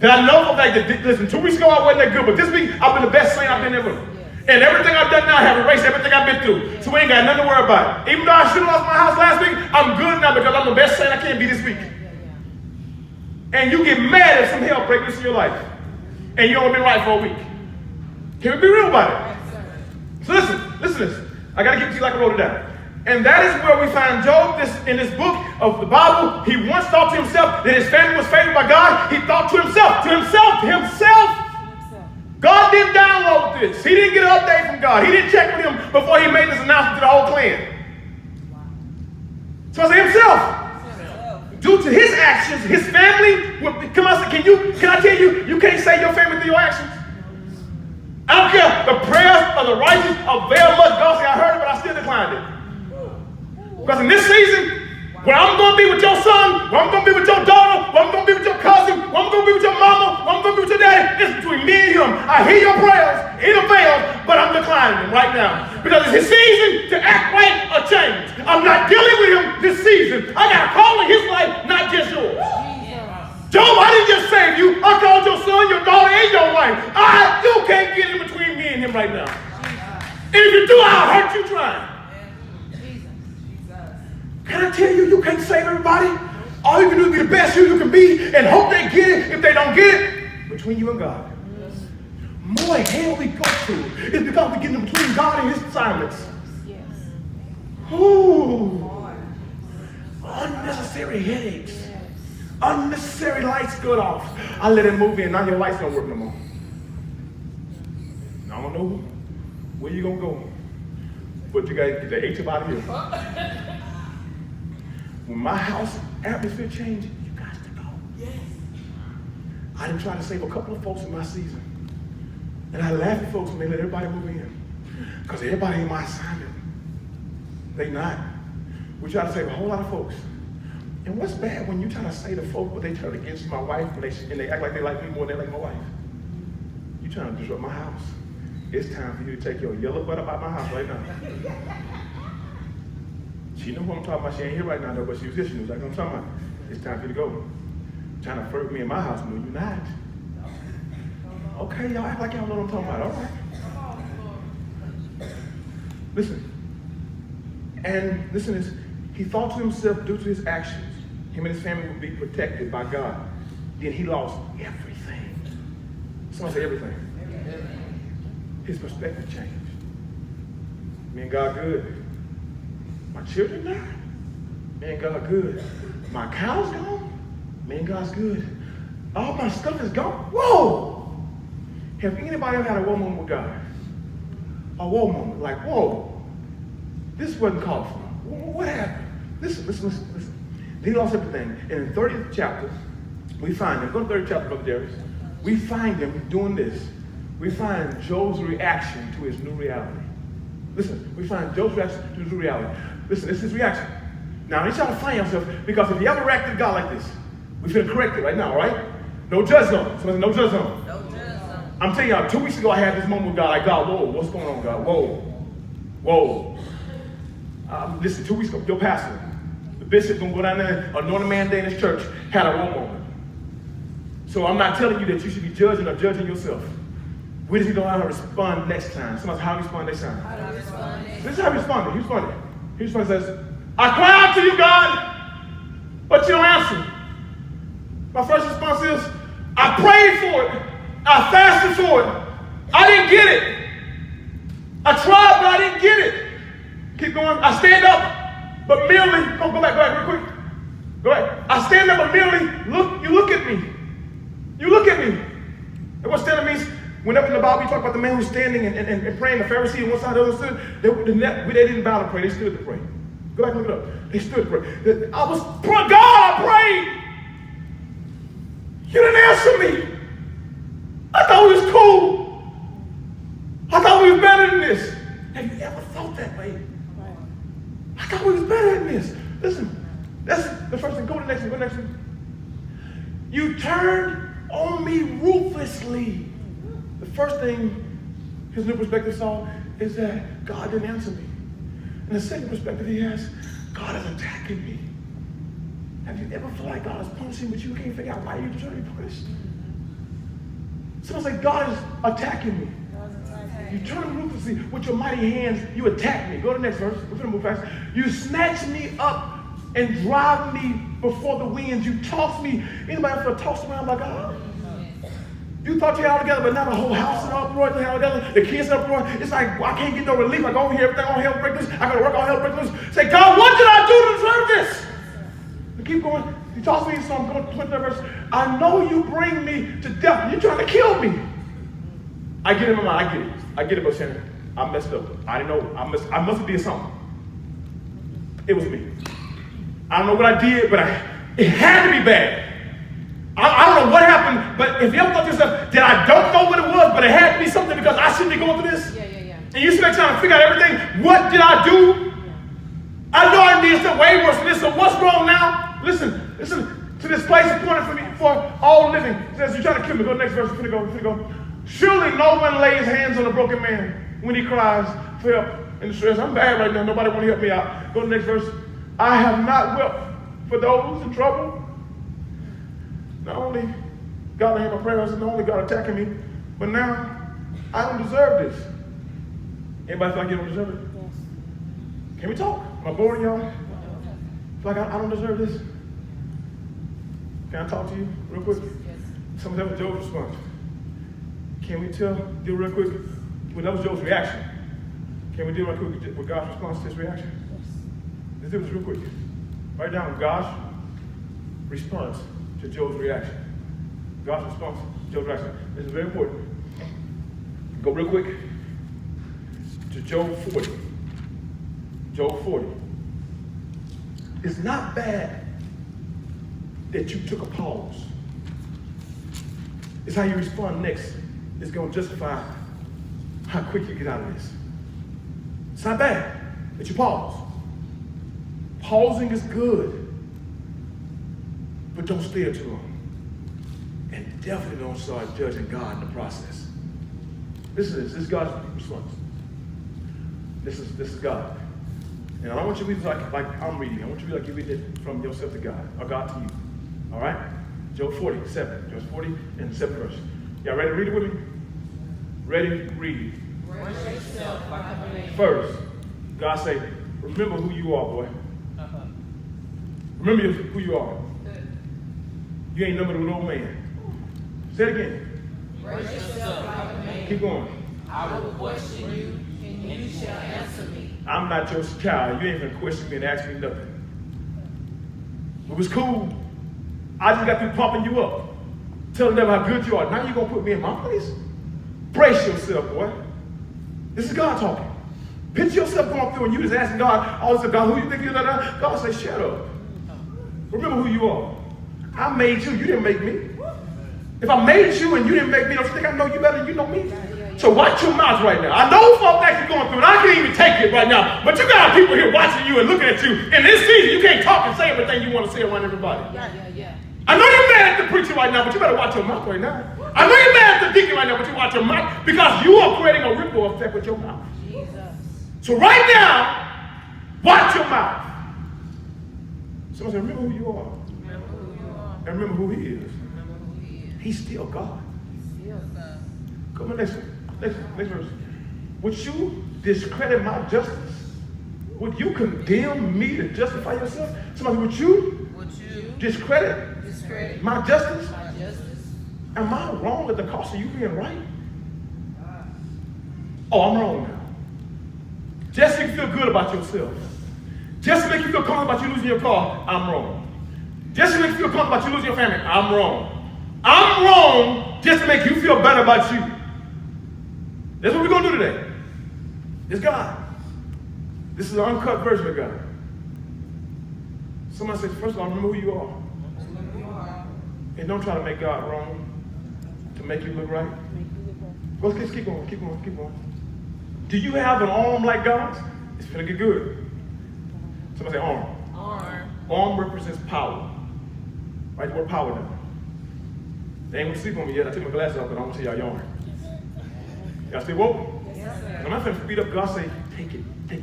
Did I know for a fact that, listen, 2 weeks ago I wasn't that good, but this week I've been the best saint I've been ever. And everything I've done now, I have erased everything I've been through. So we ain't got nothing to worry about. Even though I should have lost my house last week, I'm good now because I'm the best saint I can be this week. And you get mad if some hell breaks loose in your life. And you only been right for a week. Can we be real about it? Yes, sir. So listen to this. I got to give it to you like I wrote it down. And that is where we find Job in this book of the Bible. He once thought to himself that his family was favored by God. He thought to himself. God didn't download this. He didn't get an update from God. He didn't check with him before he made this announcement to the whole clan. So it's himself. Due to his actions, his family will come out and say, can I tell you, you can't save your family through your actions? I don't care. The prayers of the righteous avail much. God said, I heard it, but I still declined it. Because in this season, where I'm going to be with your son, where I'm going to be with your daughter, where I'm going to be with your cousin, where I'm going to be with your mama, where I'm going to be with your daddy, it's between me and him. I hear your prayers, it avails, but I'm declining them right now. Because it's his season to act right or change. I'm not dealing with him this season. I got a call in his life, not just yours. Job, I didn't just save you. I called your son, your daughter, and your wife. You can't get in between me and him right now. And if you do, I'll hurt you trying. Can I tell you, you can't save everybody? All you can do is be the best you can be and hope they get it. If they don't get it, between you and God. More hell we go through is because we get in between God and his assignments. Yes. Ooh. Unnecessary headaches. Yes. Unnecessary lights cut off. I let it move in. Now your lights don't work no more. I don't know where you gonna go, but you gotta get the H up out of here. When my house atmosphere changed, you got to go. Yes. I didn't try to save a couple of folks in my season. And I laugh at folks when they let everybody move in. Because everybody in my assignment. They not. We try to save a whole lot of folks. And what's bad when you try to say to folks what they turn against my wife and they act like they like me more than they like my wife? You trying to disrupt my house. It's time for you to take your yellow butt up out my house right now. She know who I'm talking about. She ain't here right now, though, but she was here. She knows like I'm talking about. It's time for you to go. Trying to flirt me in my house. No, you're not. Okay, y'all act like y'all know what I'm talking about. All right. Listen. And listen to this. He thought to himself, due to his actions, him and his family would be protected by God. Then he lost everything. Someone say everything. His perspective changed. Me and God good. My children died. Man, God good. My cow's gone. Man, God's good. All my stuff is gone. Whoa! Have anybody ever had a whoa moment with God? A whoa moment, like, whoa, this wasn't called for. What happened? Listen. He lost everything. And in the 30th chapter, we find him. Go to the 30th chapter, Brother Darius. We find him doing this. We find Job's reaction to his new reality. Listen, we find Job's reaction to his new reality. Listen, this is his reaction. Now, he's trying to find himself because if he ever reacted to God like this, we feel corrected right now, all right? No judge zone. Somebody say, no judge zone. No judge zone. I'm telling y'all, 2 weeks ago I had this moment with God, like, God, whoa, what's going on, God? Whoa. Listen, 2 weeks ago, your pastor, the bishop gonna go down there, anoint a man day in his church, had a whoa moment. So I'm not telling you that you should be judging or judging yourself. We just don't know how to respond next time. Somebody, how do you respond next time? How do you respond? This is how he responded. He responded, says, I cry out to you, God, but you don't answer. My first response is, I prayed for it. I fasted for it. I didn't get it. I tried, but I didn't get it. Keep going. I stand up, but merely, go back real quick. Go back. I stand up, but merely, you look at me. You look at me. And what standing means, whenever in the Bible we talk about the man who's standing and praying, the Pharisee on one side, the other stood, they didn't bow to pray, they stood to pray. Go back and look it up. They stood to pray. God, I prayed. You didn't answer me. I thought we was cool. I thought we was better than this. Have you ever thought that way? I thought we was better than this. Listen, that's the first thing. Go to the next one. You turned on me ruthlessly. The first thing his new perspective saw is that God didn't answer me. And the second perspective he has, God is attacking me. Have you ever felt like God is punishing, but you can't figure out why you deserve to be punished? Someone say, God is attacking me. You turn ruthlessly with your mighty hands, you attack me. Go to the next verse. We're going to move fast. You snatch me up and drive me before the winds. You toss me. Anybody ever tossed around by God? You thought you had it all together, but now the whole house is in uproar, the hell together, the kids in uproar. It's like, I can't get no relief. I go over here, everything on hell break loose. I gotta work on hell break loose. Say, God, what did I do to deserve this? And keep going. He talks to me, so I'm going to 23rd verse. I know you bring me to death. You're trying to kill me. I get it in my mind. I get it, but Shannon, I messed up. I didn't know. I must have did something. It was me. I don't know what I did, but it had to be bad. I don't know what happened, but if you ever thought to yourself that I don't know what it was, but it had to be something because I shouldn't be going through this. Yeah. And you spend time to figure out everything. What did I do? I know I did something way worse than this. So what's wrong now? Listen to this place appointed for me for all living. It says you're trying to kill me. Go to the next verse. We're gonna go. Surely no one lays hands on a broken man when he cries for help in distress. I'm bad right now. Nobody want to help me out. Go to the next verse. I have not wept for those in trouble. Not only God heard my prayers, and not only God attacking me, but now I don't deserve this. Anybody feel like you don't deserve it? Yes. Can we talk? Am I boring y'all? Feel like I don't deserve this? Can I talk to you real quick? Yes. Someone tell me Job's response. Can we deal real quick? Well, that was Job's reaction. Can we deal real quick with God's response to his reaction? Yes. Let's do this real quick. Write down God's response to Job's reaction. God's response to Job's reaction. This is very important. Go real quick to Job 40. Job 40. It's not bad that you took a pause. It's how you respond next. It's going to justify how quick you get out of this. It's not bad that you pause. Pausing is good. But don't stay there too long. And definitely don't start judging God in the process. This is God's response. This is God. And I don't want you to read like I'm reading. I want you to be like you read it from yourself to God, or God to you. All right? Job 47. Job 40 and 7th verse. Y'all ready to read it with me? Ready? Read. First, God say, remember who you are, boy. Remember who you are. You ain't numbered with an old man. Say it again. Raise yourself like a man. Keep going. I will question you, and you shall answer me. I'm not your child. You ain't gonna question me and ask me nothing. It was cool. I just got through pumping you up, telling them how good you are. Now you gonna put me in my place? Brace yourself, boy. This is God talking. Picture yourself going through and you just asking God, all this, God, who you think you are? God say, shut up. Remember who you are. I made you didn't make me. If I made you and you didn't make me, don't you think I know you better than you know me? So watch your mouth right now. I know folks actually going through it. I can't even take it right now. But you got people here watching you and looking at you. In this season, you can't talk and say everything you want to say around everybody. Yeah. I know you're mad at the preacher right now, but you better watch your mouth right now. I know you're mad at the deacon right now, but you watch your mouth because you are creating a ripple effect with your mouth. Jesus. So right now, watch your mouth. Someone say, remember who you are. Remember who you are. And remember who he is. Remember who he is. He's still God. Still God. Come on, next verse. Would you discredit my justice? Would you condemn me to justify yourself? Somebody, would you discredit my justice? My justice. Am I wrong at the cost of you being right? Oh, I'm wrong now. Just so you feel good about yourself. Just to make you feel comfortable about you losing your car, I'm wrong. Just to make you feel comfortable about you losing your family, I'm wrong. I'm wrong just to make you feel better about you. That's what we're going to do today. It's God. This is an uncut version of God. Somebody says, first of all, remember who you are. And don't try to make God wrong to make you look right. Let's keep going. Do you have an arm like God's? It's going to get good. Somebody say arm. Arm represents power. Write the word power down. They ain't gonna sleep on me yet. I took my glasses off, but I want to see y'all yarn. Y'all stay woke? Yes, sir. I'm not going to speed up. God say, take your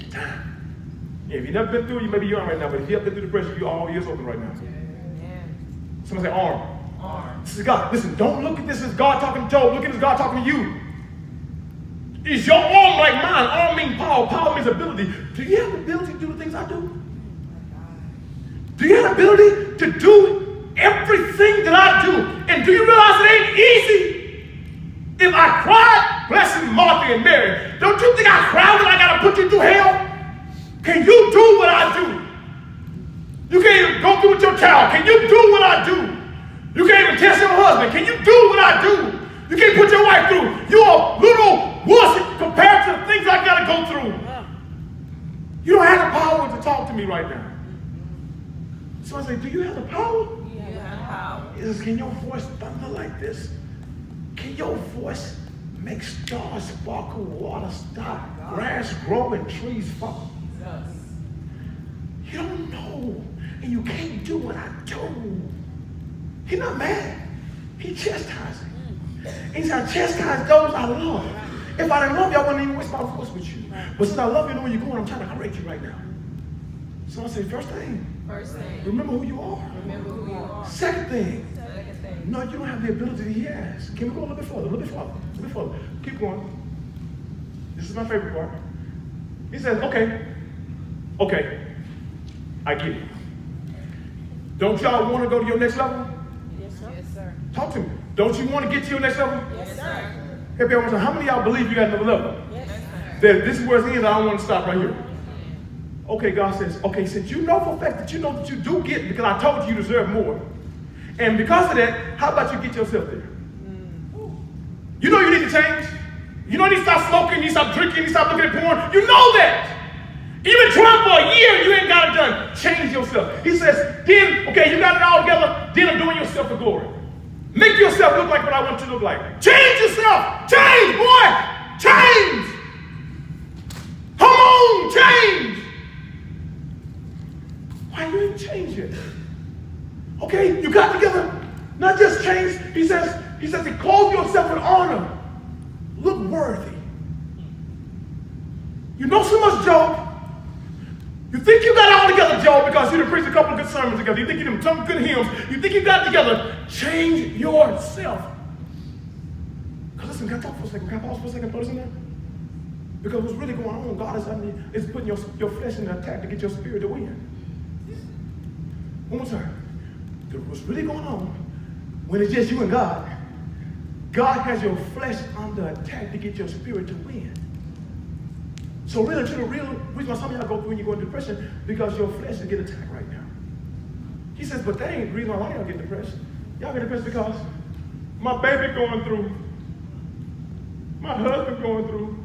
time. Yeah, if you've never been through it, you may be yarn right now, but if you have been through the pressure, you're all ears open right now. Somebody say arm. This is God. Listen, don't look at this as God talking to Job. Look at this as God talking to you. Is your arm like mine? Arm means power. Power means ability. Do you have the ability to do the things I do? Do you have the ability to do everything that I do? And do you realize it ain't easy? If I cried, blessing Martha and Mary, don't you think I cried when I got to put you through hell? Can you do what I do? You can't even go through with your child. Can you do what I do? You can't even test your husband. Can you do what I do? You can't put your wife through. You're a little wussy compared to the things I got to go through. You don't have the power to talk to me right now. So I say, do you have the power? You have power. He says, can your voice thunder like this? Can your voice make stars sparkle, water stop, grass grow, and trees fall? You don't know, and you can't do what I do. He's not mad. He's chastising. He said, I chastise those I love. If I didn't love you, I wouldn't even waste my voice with you. But since I love you and know where you're going, I'm trying to correct you right now. So I say, first thing, remember who you are. Remember who you are. Second thing, Second thing. no, you don't have the ability that he has. Can we go a little bit further, a little bit further, a little bit further? Keep going. This is my favorite part. He says, okay, I get it. Don't y'all want to go to your next level? Yes, sir. Yes, sir. Talk to me. Don't you want to get to your next level? Yes, sir. Hey, everyone, how many of y'all believe you got another level? Yes, sir. That this is where it ends, I don't want to stop right here. Okay, God says, okay, since you know for a fact that you know that you do get it, because I told you you deserve more. And because of that, how about you get yourself there? You know you need to change. You know you need to stop smoking, you need to stop drinking, you need to stop looking at porn. You know that. You've been trying for a year, you ain't got it done. Change yourself. He says, then, okay, you got it all together, then I'm doing yourself a glory. Make yourself look like what I want you to look like. Change yourself. Change, boy. Change. Come on, change. Why you ain't change it? Okay, you got together. Not just change. He says to clothe yourself with honor. Look worthy. You know so much, Job. You think you got it all together, Job, because you done preached a couple of good sermons together. You think you done some good hymns. You think you got it together. Change yourself. Because listen, can I talk for a second? Can I pause for a second? Throw this in there? Because what's really going on, God is putting your flesh in an attack to get your spirit to win. One more time. What's really going on, when it's just you and God, God has your flesh under attack to get your spirit to win. So really, the real reason why some of y'all go through when you go into depression, because your flesh is getting attacked right now. He says, but that ain't the reason why y'all get depressed. Y'all get depressed because my baby going through, my husband going through,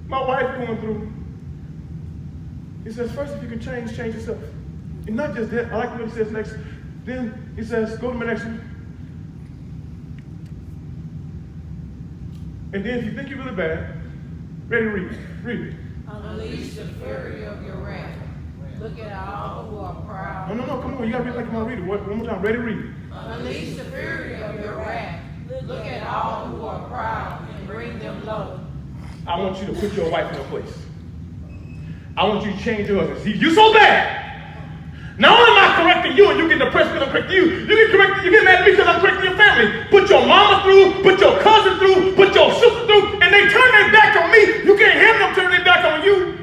my wife going through. He says, first, if you can change yourself. And not just that, I like what he says next. Then he says, go to my next one. And then if you think you're really bad, ready to read it. Read it. Unleash the fury of your wrath. Look at all who are proud. No, come on. You got to read it like you want to read it. One more time. Ready to read it. Unleash the fury of your wrath. Look at all who are proud and bring them low. I want you to put your wife in her place. I want you to change your husband. See, you so bad. Not only am I correcting you and you get depressed because I'm correcting you, you get mad at me because I'm correcting your family. Put your mama through, put your cousin through, put your sister through, and they turn their back on me. You can't have them turn their back on you.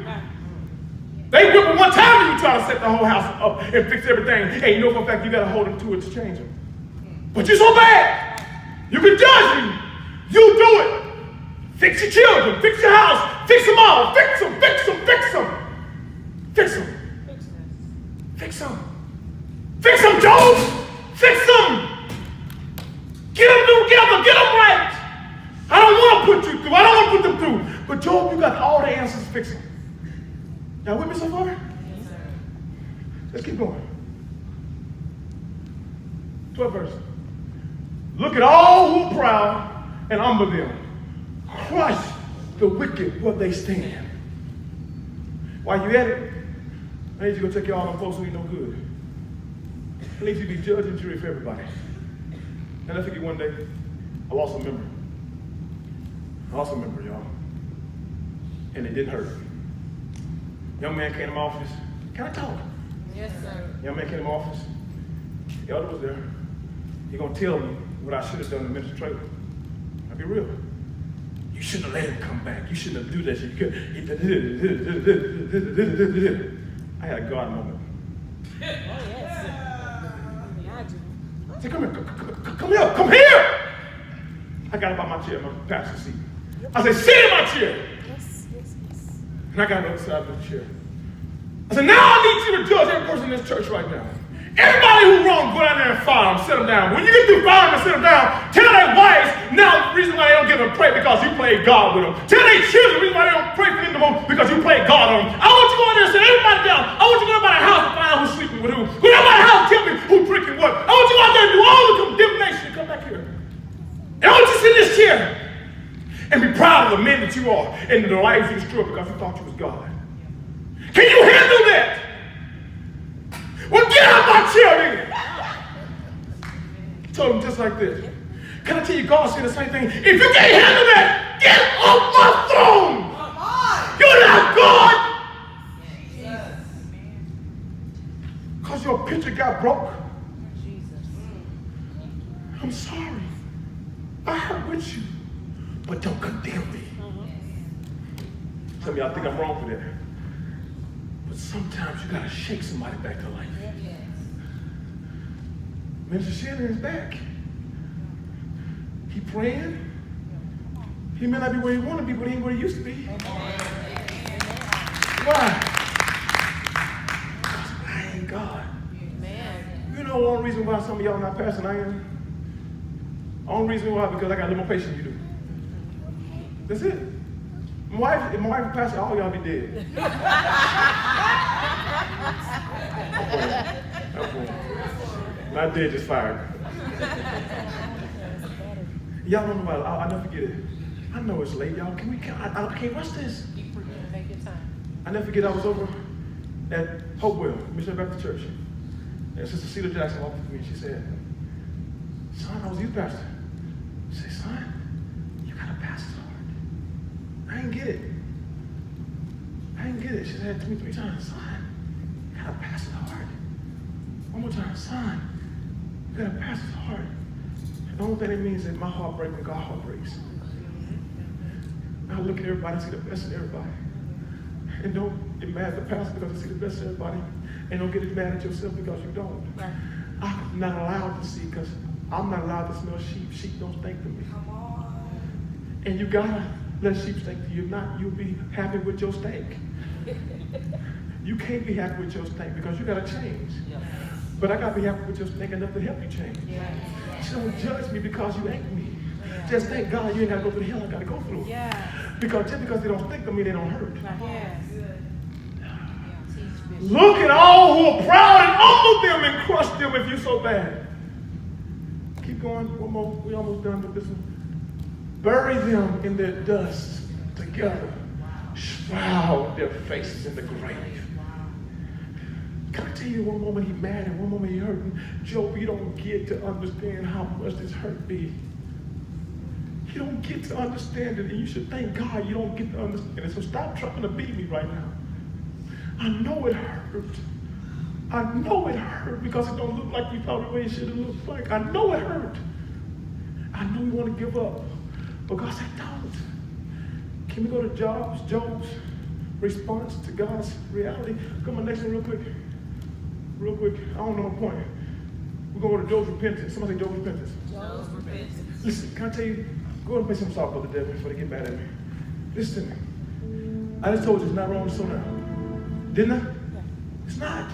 They whip them one time and you try to set the whole house up and fix everything. Hey, you know for a fact you got to hold them to it to change them. But you're so bad. You can judge me. You do it. Fix your children, fix your house, fix them all, fix them, fix them, fix them. Fix them. Fix them. Fix them, Job. Fix them. Get them together. Get them right. I don't want to put you through. I don't want to put them through. But Job, you got all the answers to fix them. Y'all with me so far? Yes, sir. Let's keep going. 12th verse. Look at all who are proud and humble them. Crush the wicked where they stand. While you at it, I need you to go take care of all them folks who ain't no good. I need you to be judge and jury for everybody. And I think one day, I lost a member. Y'all. And it didn't hurt. Young man came to my office. Can I talk? Yes, sir. Young man came to my office. The elder was there. He gonna tell me what I should have done in the ministry trailer. I'll be real. You shouldn't have let him come back. You shouldn't have do that shit. I had a God moment. Oh, yes. I said, come here. I got up out my chair, my pastor seat. I said, sit in my chair. Yes. And I got on the other side of the chair. I said, now I need you to judge every person in this church right now. Everybody who's wrong, go down there and fire them, sit them down. When you get through firing them and sit them down, tell their wives, now the reason why they don't give them pray because you played God with them. Tell their children the reason why they don't pray for them no more because you played God on them. I want you to go in there and sit everybody down. I want you to go to my house and find out who's sleeping with who. Go to my house and tell me who's drinking what. I want you to go out there and do all the condemnation and come back here. And I want you to sit in this chair and be proud of the men that you are and the lives you destroyed because you thought you was God. Can you handle that? Well, get out my chair, nigga. I told him just like this. Can I tell you, God said the same thing? If you can't handle that, get off my throne. You're not God. Because your picture got broke. I'm sorry. I hurt with you. But don't condemn me. Some of y'all think I'm wrong for that. But sometimes you gotta shake somebody back to life. Minister Shannon is back. He praying. He may not be where he want to be, but he ain't where he used to be. Why? Because I ain't God. You know the only reason why some of y'all not passing I am? The only reason why, because I got a little more patience than you do. That's it. If my wife passed, all y'all be dead. Not dead, just fired. Y'all don't know about it. I'll never forget it. I know it's late, y'all. I can't rush this. Take your time. I never forget I was over at Hopewell, Missionary Baptist Church. And Sister Cedar Jackson walked up to me and she said, son, I was youth pastor. She said, son, you got a pastor heart. I didn't get it. She said it to me 3 times. Son, you got a pastor heart. One more time, son, you got a pastor's heart. And the only thing it means is that my heart breaks when God's heart breaks. I look at everybody and see the best in everybody. And don't get mad at the pastor because I see the best in everybody. And don't get mad at yourself because you don't. Right. I'm not allowed to see because I'm not allowed to smell sheep. Sheep don't stink to me. Come on. And you gotta let sheep stink to you. If not, you'll be happy with your stink. You can't be happy with your stink because you gotta change. Yeah. But I gotta be happy with your stink enough to help you change. Yeah. So don't judge me because you ain't me. Yeah. Just thank God you ain't gotta go through the hell I gotta go through. Yeah. Because just because they don't stink to me, they don't hurt. Yes. Look at all who are proud and humble them and crush them if you're so bad. Keep going. One more. We almost done with this one. Bury them in their dust together. Shroud their faces in the grave. Can I tell you, one moment he mad and one moment he hurting? Job, you don't get to understand how much this hurt me. You don't get to understand it, and you should thank God you don't get to understand it. So stop trying to beat me right now. I know it hurt. I know it hurt because it don't look like you thought the way it should have looked like. I know it hurt. I know you want to give up. But God said, don't. Can we go to Job's response to God's reality? Come on, next one real quick. Real quick. I don't know the point. We're going to go to Job's repentance. Somebody say Job's repentance. Job's repentance. Listen, can I tell you, go ahead and play some salt for the devil before they get mad at me. Listen to me. I just told you it's not wrong to slow down. Didn't I? Yeah. It's not.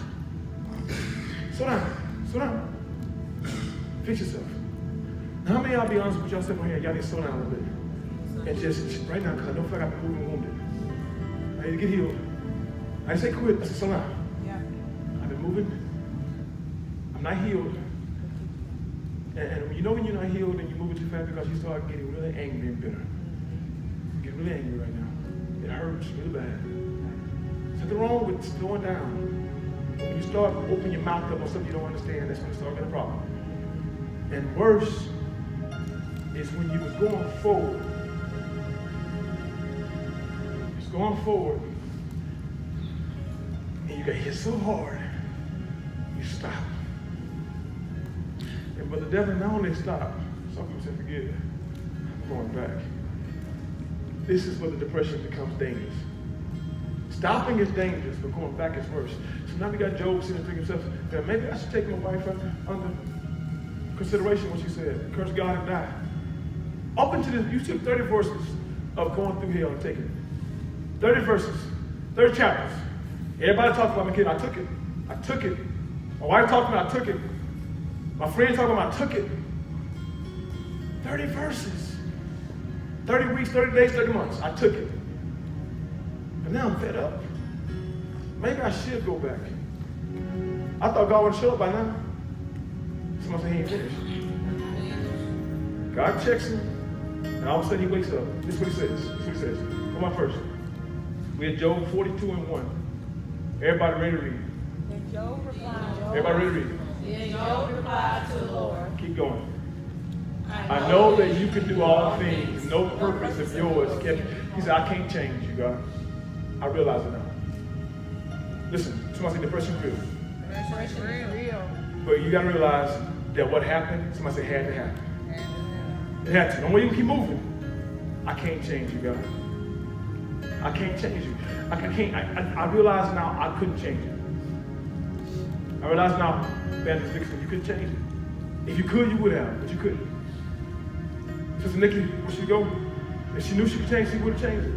Slow down. Slow down. Fix yourself. Now, how many of y'all be honest with yourself right here? Y'all need to slow down a little bit. And just right now, because I don't feel like I've been moving wounded. I need to get healed. I didn't say quit. I said slow down. Yeah. I've been moving. I'm not healed. And you know when you're not healed and you're moving too fast because you start getting really angry and bitter. You get really angry right now. It hurts really bad. There's nothing wrong with slowing down. When you start opening your mouth up on something you don't understand, that's when you start getting a problem. And worse is when you was going forward. Going forward, and you got hit so hard, you stop. And but the devil not only stop, some people say forget it. I'm going back. This is where the depression becomes dangerous. Stopping is dangerous, but going back is worse. So now we got Job sitting thinking himself, yeah, maybe I should take my wife under consideration what she said. Curse God and die. Up into this, you took 30 verses of going through hell and taking it. 30 verses, 30 chapters. Everybody talked about my kid, I took it. I took it. My wife talked about it, I took it. My friends talked about it, I took it. 30 verses. 30 weeks, 30 days, 30 months. I took it. But now I'm fed up. Maybe I should go back. I thought God would show up by now. Somebody said he ain't finished. God checks him, and all of a sudden he wakes up. This is what he says. This is what he says. Come on first. We had Job 42:1. Everybody ready to read? Then Job replied. Everybody ready to read? Then Job replied to the Lord. Keep going. I know that you can do all things. No purpose of yours can. He said, I can't change you, God. I realize it now. Listen, somebody say depression is real. Depression is real. But you got to realize that what happened, somebody said had to happen. It had to. Don't want you to keep moving. I can't change you, God. I can't change you. I realize now I couldn't change it. I realize now, Evangelist Dixon, you couldn't change it. If you could, you would have, but you couldn't. Sister Nikki, where she go? If she knew she could change, she would have changed it.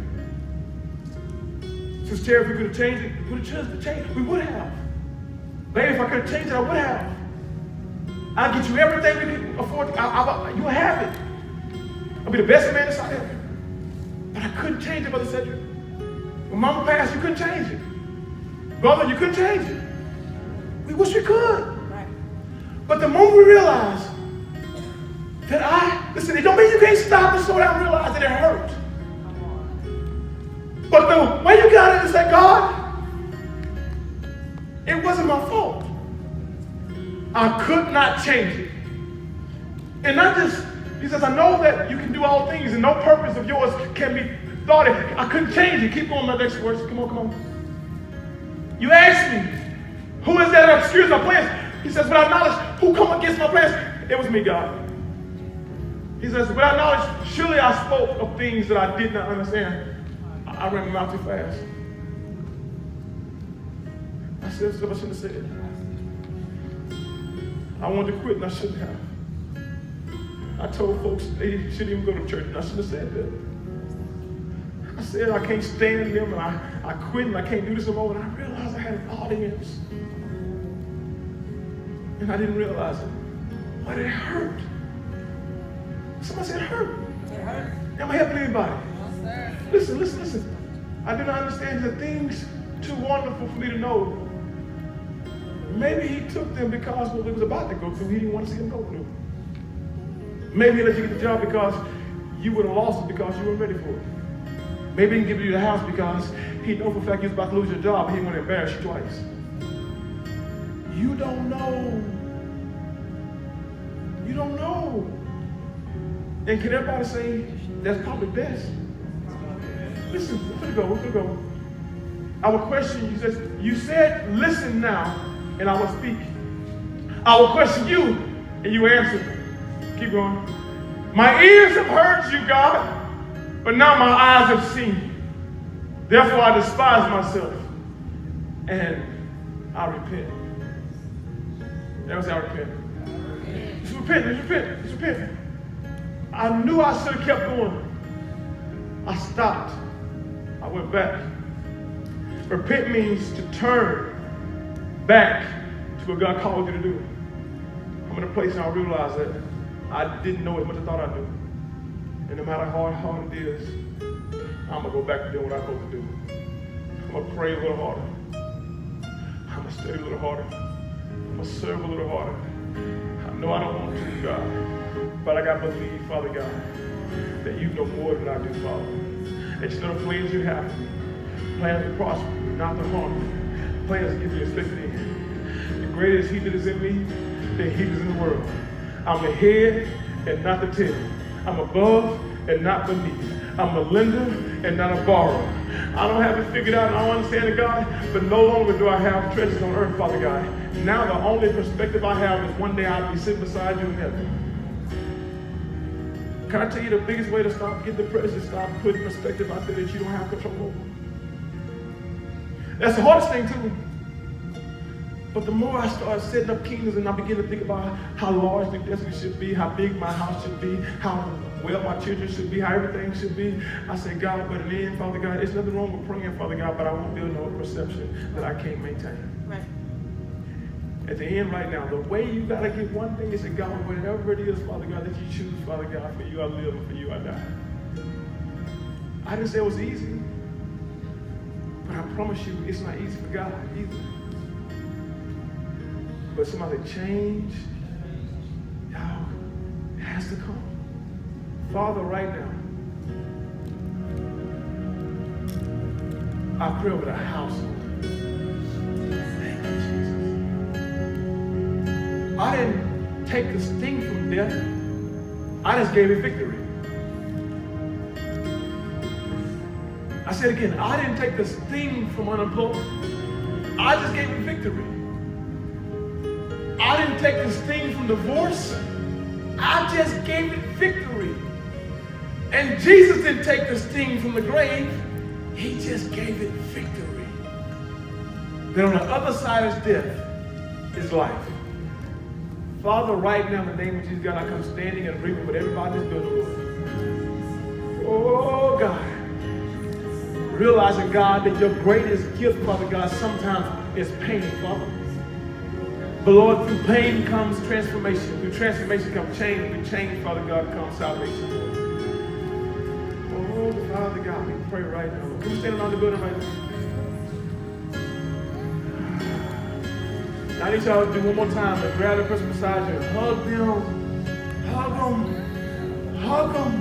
Sister Terry, if we could have changed it, we would have chosen to change it. We would have. Baby, if I could have changed it, I would have. I'll get you everything we could afford. You'll have it. I'll be the best man inside heaven. But I couldn't change it, Brother Cedric. When Mama passed, you couldn't change it. Brother, you couldn't change it. We wish we could. Right. But the moment we realize that listen, it don't mean you can't stop and slow down and realize that it hurt. But the way you got it is that God, it wasn't my fault. I could not change it. And not just, he says, I know that you can do all things and no purpose of yours can be thwarted. I couldn't change it. Keep going, my next words. Come on. You asked me, who is that that obscures my plans? He says, without knowledge, who come against my plans? It was me, God. He says, without knowledge, surely I spoke of things that I did not understand. I ran my mouth too fast. I said stuff I shouldn't have said. I wanted to quit and I shouldn't have. I told folks they shouldn't even go to church and I shouldn't have said that. I said I can't stand them and I quit and I can't do this anymore, and I realized I had an audience. And I didn't realize it. But it hurt. Somebody said it hurt. It hurt. Am I helping anybody? Yes, sir. Listen. I do not understand the things too wonderful for me to know. Maybe he took them because what he was about to go through, he didn't want to see them go through. Maybe he let you get the job because you would have lost it because you weren't ready for it. Maybe he didn't give you the house because he knew for a fact you was about to lose your job and he didn't want to embarrass you twice. You don't know. You don't know. And can everybody say that's probably best? Listen, we're gonna go. I will question you. You said, listen now, and I will speak. I will question you, and you answer. Keep going. My ears have heard you, God, but now my eyes have seen. Therefore I despise myself, and I repent. Everyone say, I repent. Just repent. I knew I should have kept going. I stopped. I went back. Repent means to turn back to what God called you to do. I'm in a place now I realize that I didn't know as much as I thought I knew. And no matter how hard it is, I'm going to go back to doing what I'm supposed to do. I'm going to pray a little harder. I'm going to study a little harder. I'm going to serve a little harder. I know I don't want to, God. But I got to believe, Father God, that you know more than I do, Father. That you know the plans you have for me. Plans to prosper me, not to harm me. Plans to give me a expected end. The greatest he that is in me than he that is in the world. I'm the head and not the tail. I'm above and not beneath. I'm a lender and not a borrower. I don't have it figured out and I don't understand it, God, but no longer do I have treasures on earth, Father God. Now the only perspective I have is one day I'll be sitting beside you in heaven. Can I tell you the biggest way to stop getting depressed is stop putting perspective out there that you don't have control over? That's the hardest thing too. But the more I start setting up kingdoms and I begin to think about how large the destiny should be, how big my house should be, how well my children should be, how everything should be. I said, God, but in the end, Father God, there's nothing wrong with praying, Father God, but I won't build no perception that I can't maintain. Right. At the end right now, the way you got to get one thing is that God, whatever it is, Father God, that you choose, Father God, for you I live and for you I die. I didn't say it was easy, but I promise you it's not easy for God either. But somebody change, y'all, it has to come. Father, right now, I pray over the household. Thank you, Jesus. I didn't take the sting from death. I just gave it victory. I said again, I didn't take the sting from unemployment. I just gave it victory. I didn't take the sting from divorce. I just gave it victory. And Jesus didn't take the sting from the grave. He just gave it victory. Then on the other side of death is life. Father, right now in the name of Jesus, God, I come standing in agreement with everybody in this building. Oh, God. Realizing, God, that your greatest gift, Father God, sometimes is pain, Father. But Lord, through pain comes transformation. Through transformation comes change. Through change, Father God, comes salvation. Oh, Father God, we pray right now. Can we stand around the building right now? Now I need y'all to do one more time and grab the person beside you and hug them. Hug them. Hug them.